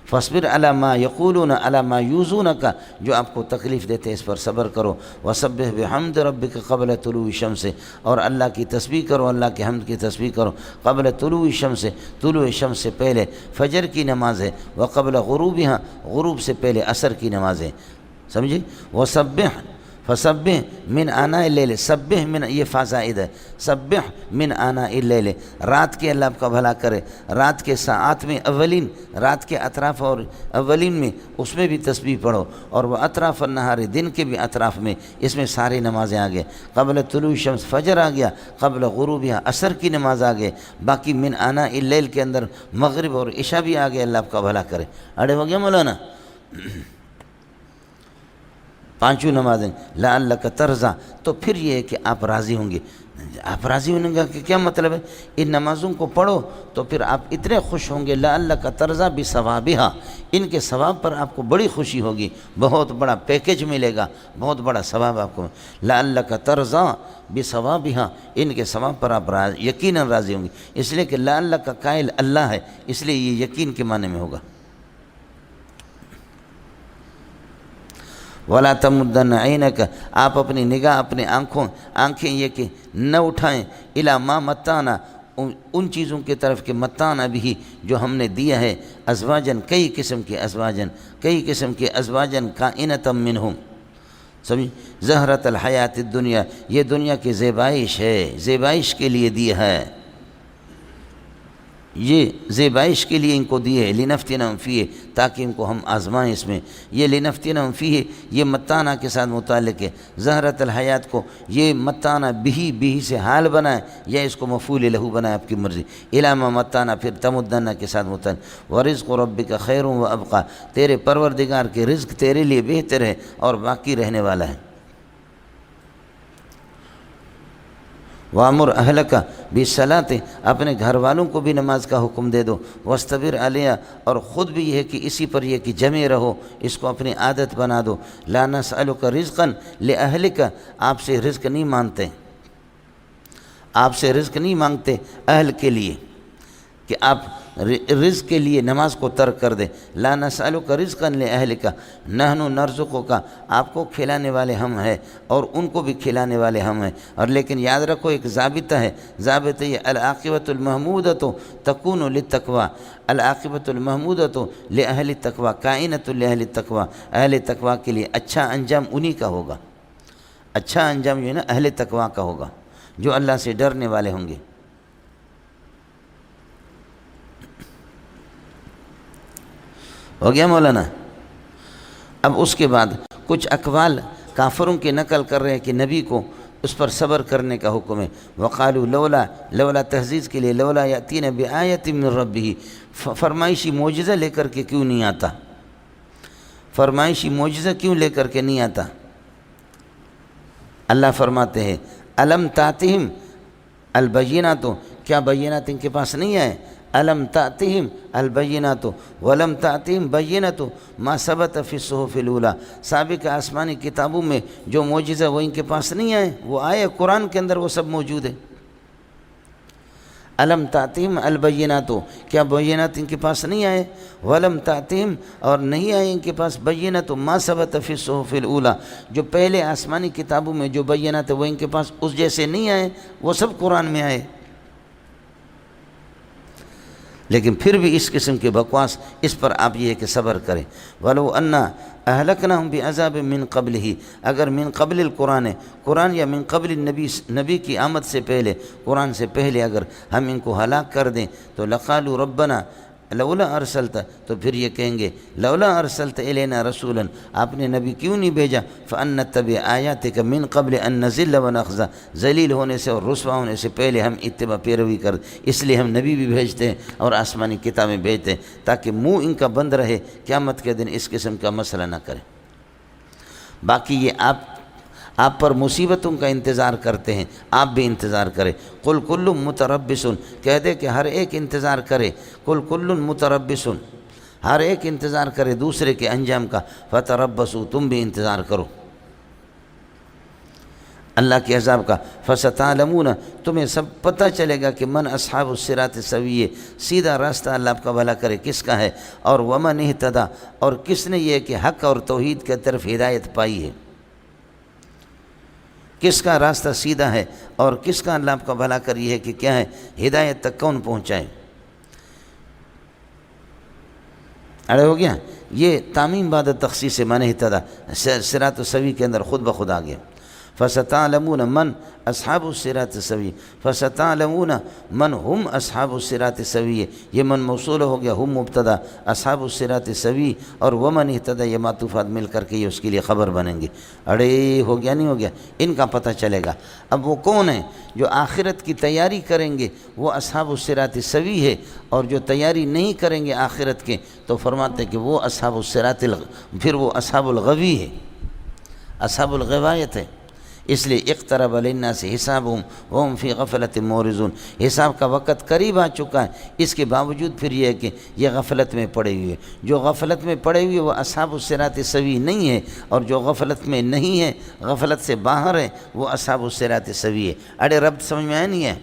Speaker 1: فاصبر علی ما یقولون علی ما یوزون کا، جو آپ کو تکلیف دیتے ہیں اس پر صبر کرو، وسبح بحمد ربک قبل طلوع الشمس، اور اللہ کی تسبیح کرو، اللہ کے حمد کی تسبیح کرو، قبل طلوع الشمس، طلوع شمس سے پہلے فجر کی نماز ہے، وقبل غروبها، غروب سے پہلے عصر کی نماز ہے، سمجھے؟ وسبح، فسبح من آناء اللیل، سبح من، یہ فا زائد ہے، سبح من آناء اللیل، رات کے اللہ آپ کا بھلا کرے، رات کے ساعات میں اولین، رات کے اطراف اور اولین میں اس میں بھی تسبیح پڑھو، اور وہ اطراف النہار، دن کے بھی اطراف میں، اس میں ساری نمازیں آ گئے، قبل طلوع شمس فجر آ گیا، قبل غروبها عصر کی نماز آ گئے، باقی من آناء اللیل کے اندر مغرب اور عشاء بھی آ گئے، اللہ آپ کا بھلا کرے۔ اڑے ہو گیا مولانا؟ پانچوں نمازیں، لعلک ترضی، تو پھر یہ ہے کہ آپ راضی ہوں گے۔ آپ راضی ہونے کا کیا مطلب ہے؟ ان نمازوں کو پڑھو تو پھر آپ اتنے خوش ہوں گے، لعلک ترضی بثوابها، ان کے ثواب پر آپ کو بڑی خوشی ہوگی، بہت بڑا پیکیج ملے گا، بہت بڑا ثواب آپ کو، لعلک ترضی بثوابها، ان کے ثواب پر آپ یقیناً راضی ہوں گے، اس لیے کہ لعلک قائل اللہ ہے، اس لیے یہ یقین کے معنی میں ہوگا۔ ولا تمدن عینک، آپ اپنی نگاہ، اپنی آنکھیں یہ کہ نہ اٹھائیں، الی ما متعنا، ان چیزوں کی طرف کہ متعنا بھی، جو ہم نے دیا ہے، ازواجن، کئی قسم کے ازواجن کائنۃ منہم، سمجھ، زہرۃ الحیات الدنیا، یہ دنیا کی زیبائش ہے، زیبائش کے لیے دیا ہے، یہ زیبائش کے لیے ان کو دیے، لنفتنہم فیہ، تاکہ ان کو ہم آزمائیں اس میں، یہ لنفتنہم فیہ یہ متانا کے ساتھ متعلق ہے، زہرۃ الحیات کو یہ متانا بھی سے حال بنائے، یا اس کو مفعول لہو بنائے، آپ کی مرضی، الی ما متانا پھر تمدنا کے ساتھ متعلق، ورزق ربک خیر و ابقی، تیرے پروردگار کے رزق تیرے لیے بہتر ہے اور باقی رہنے والا ہے۔ وامر اہلک بالصلاۃ، اپنے گھر والوں کو بھی نماز کا حکم دے دو، واصطبر علیہا، اور خود بھی یہ ہے کہ اسی پر یہ کہ جمے رہو، اس کو اپنی عادت بنا دو، لا نسألک رزقا لأہلک، آپ سے رزق نہیں مانگتے، آپ سے رزق نہیں مانگتے اہل کے لیے، کہ آپ رزق کے لیے نماز کو ترک کر دیں، لا نسألک رزقا لأہلک نحن نرزقک، آپ کو کھلانے والے ہم ہیں اور ان کو بھی کھلانے والے ہم ہیں، اور لیکن یاد رکھو ایک ضابطہ ہے، ضابطہ یہ العاقبۃ المحمودۃ تکون للتقوی، العاقبۃ المحمودۃ لأہل التقوی کائنۃ لأہل التقوی، اہل تقوی کے لیے اچھا انجام انہی کا ہوگا، اچھا انجام جو ہے نا اہل تقوی کا ہوگا، جو اللہ سے ڈرنے والے ہوں گے۔ ہو گیا مولانا؟ اب اس کے بعد کچھ اقوال کافروں کے نقل کر رہے ہیں کہ نبی کو اس پر صبر کرنے کا حکم ہے، وقالوا لولا تحزیز کے لیے، لولا یاتین بآیۃ من ربہ، فرمائشی معجزہ لے کر کے کیوں نہیں آتا، فرمائشی معجزہ کیوں لے کر کے نہیں آتا؟ اللہ فرماتے ہیں الم تاتہم البینات، کیا بینات ان کے پاس نہیں آئے؟ الم تاتہم البینات ولم تاتہم بینات ما ثبت فی الصحف الاولی، سابق آسمانی کتابوں میں جو معجزہ وہ ان کے پاس نہیں آئے، وہ آئے قرآن کے اندر، وہ سب موجود ہے۔ الم تاتہم البینات، کیا بینات ان کے پاس نہیں آئے؟ ولم تاتہم، اور نہیں آئے ان کے پاس، بینات ما ثبت فی الصحف الاولی، جو پہلے آسمانی کتابوں میں جو بینات وہ ان کے پاس اس جیسے نہیں آئے، وہ سب قرآن میں آئے۔ لیکن پھر بھی اس قسم کے بکواس، اس پر آپ یہ ہے کہ صبر کریں۔ وَلَوْ أَنَّا أَهْلَكْنَاهُمْ بِعَذَابٍ مِّن قَبْلِهِ، اگر من قبل قرآن یا من قبل نبی کی آمد سے پہلے، قرآن سے پہلے اگر ہم ان کو ہلاک کر دیں تو لقالوا ربنا، لولا ارسلت، تو پھر یہ کہیں گے لولا ارسلت الینا رسولا، آپ نے نبی کیوں نہیں بھیجا، فَأَنَّتَّبِعْ آیَاتِكَ مِن قبل ان نذل ونخزى، ذلیل ہونے سے اور رسوا ہونے سے پہلے ہم اتباع پیروی کر، اس لیے ہم نبی بھی بھیجتے ہیں اور آسمانی کتابیں بھیجتے ہیں تاکہ منہ ان کا بند رہے، قیامت کے دن اس قسم کا مسئلہ نہ کریں۔ باقی یہ آپ پر مصیبتوں کا انتظار کرتے ہیں، آپ بھی انتظار کریں۔ قل کل متربص، کہہ دے کہ ہر ایک انتظار کرے، قل کل متربص، ہر ایک انتظار کرے دوسرے کے انجام کا، فتربصوا، تم بھی انتظار کرو اللہ کے عذاب کا، فستعلمون، تمہیں سب پتہ چلے گا کہ من اصحاب الصراط السوی، سیدھا راستہ اللہ آپ کا بھلا کرے کس کا ہے، اور ومن اہتدی، اور کس نے یہ کہ حق اور توحید کی طرف ہدایت پائی ہے، کس کا راستہ سیدھا ہے اور کس کا اللہ آپ کا بھلا کری ہے کہ کیا ہے، ہدایت تک کون پہنچائے۔ اڑے ہو گیا، یہ تعمیم بعد تخصیص من اہتدی صراط السوی کے اندر خود بخود آ گیا۔ فستعلمون من اصحاب الصراط السوی، فستعلمون من ہم اصحاب الصراط السوی، یہ من موصول ہو گیا، ہم مبتدا، اصحاب الصراط السوی اور ومن اہتدی، یہ معطوفات مل کر کے یہ اس کے لیے خبر بنیں گے۔ اڑے ہو گیا نہیں ہو گیا، ان کا پتہ چلے گا۔ اب وہ کون ہیں جو آخرت کی تیاری کریں گے، وہ اصحاب الصراط السوی ہے، اور جو تیاری نہیں کریں گے آخرت کے تو فرماتے ہیں کہ وہ اصحاب الصراط پھر وہ اصحاب الغوی ہے، اصحاب الغوایت ہے۔ اس لیے اقترب للناس حسابهم وهم فی غفلۃ معرضون، حساب کا وقت قریب آ چکا ہے، اس کے باوجود پھر یہ ہے کہ یہ غفلت میں پڑے ہوئے، جو غفلت میں پڑے ہوئے وہ اصحاب الصراط السوی نہیں ہے، اور جو غفلت میں نہیں ہے، غفلت سے باہر ہے، وہ اصحاب الصراط السوی ہے۔ اڑے رب سمجھ میں آیا نہیں ہے؟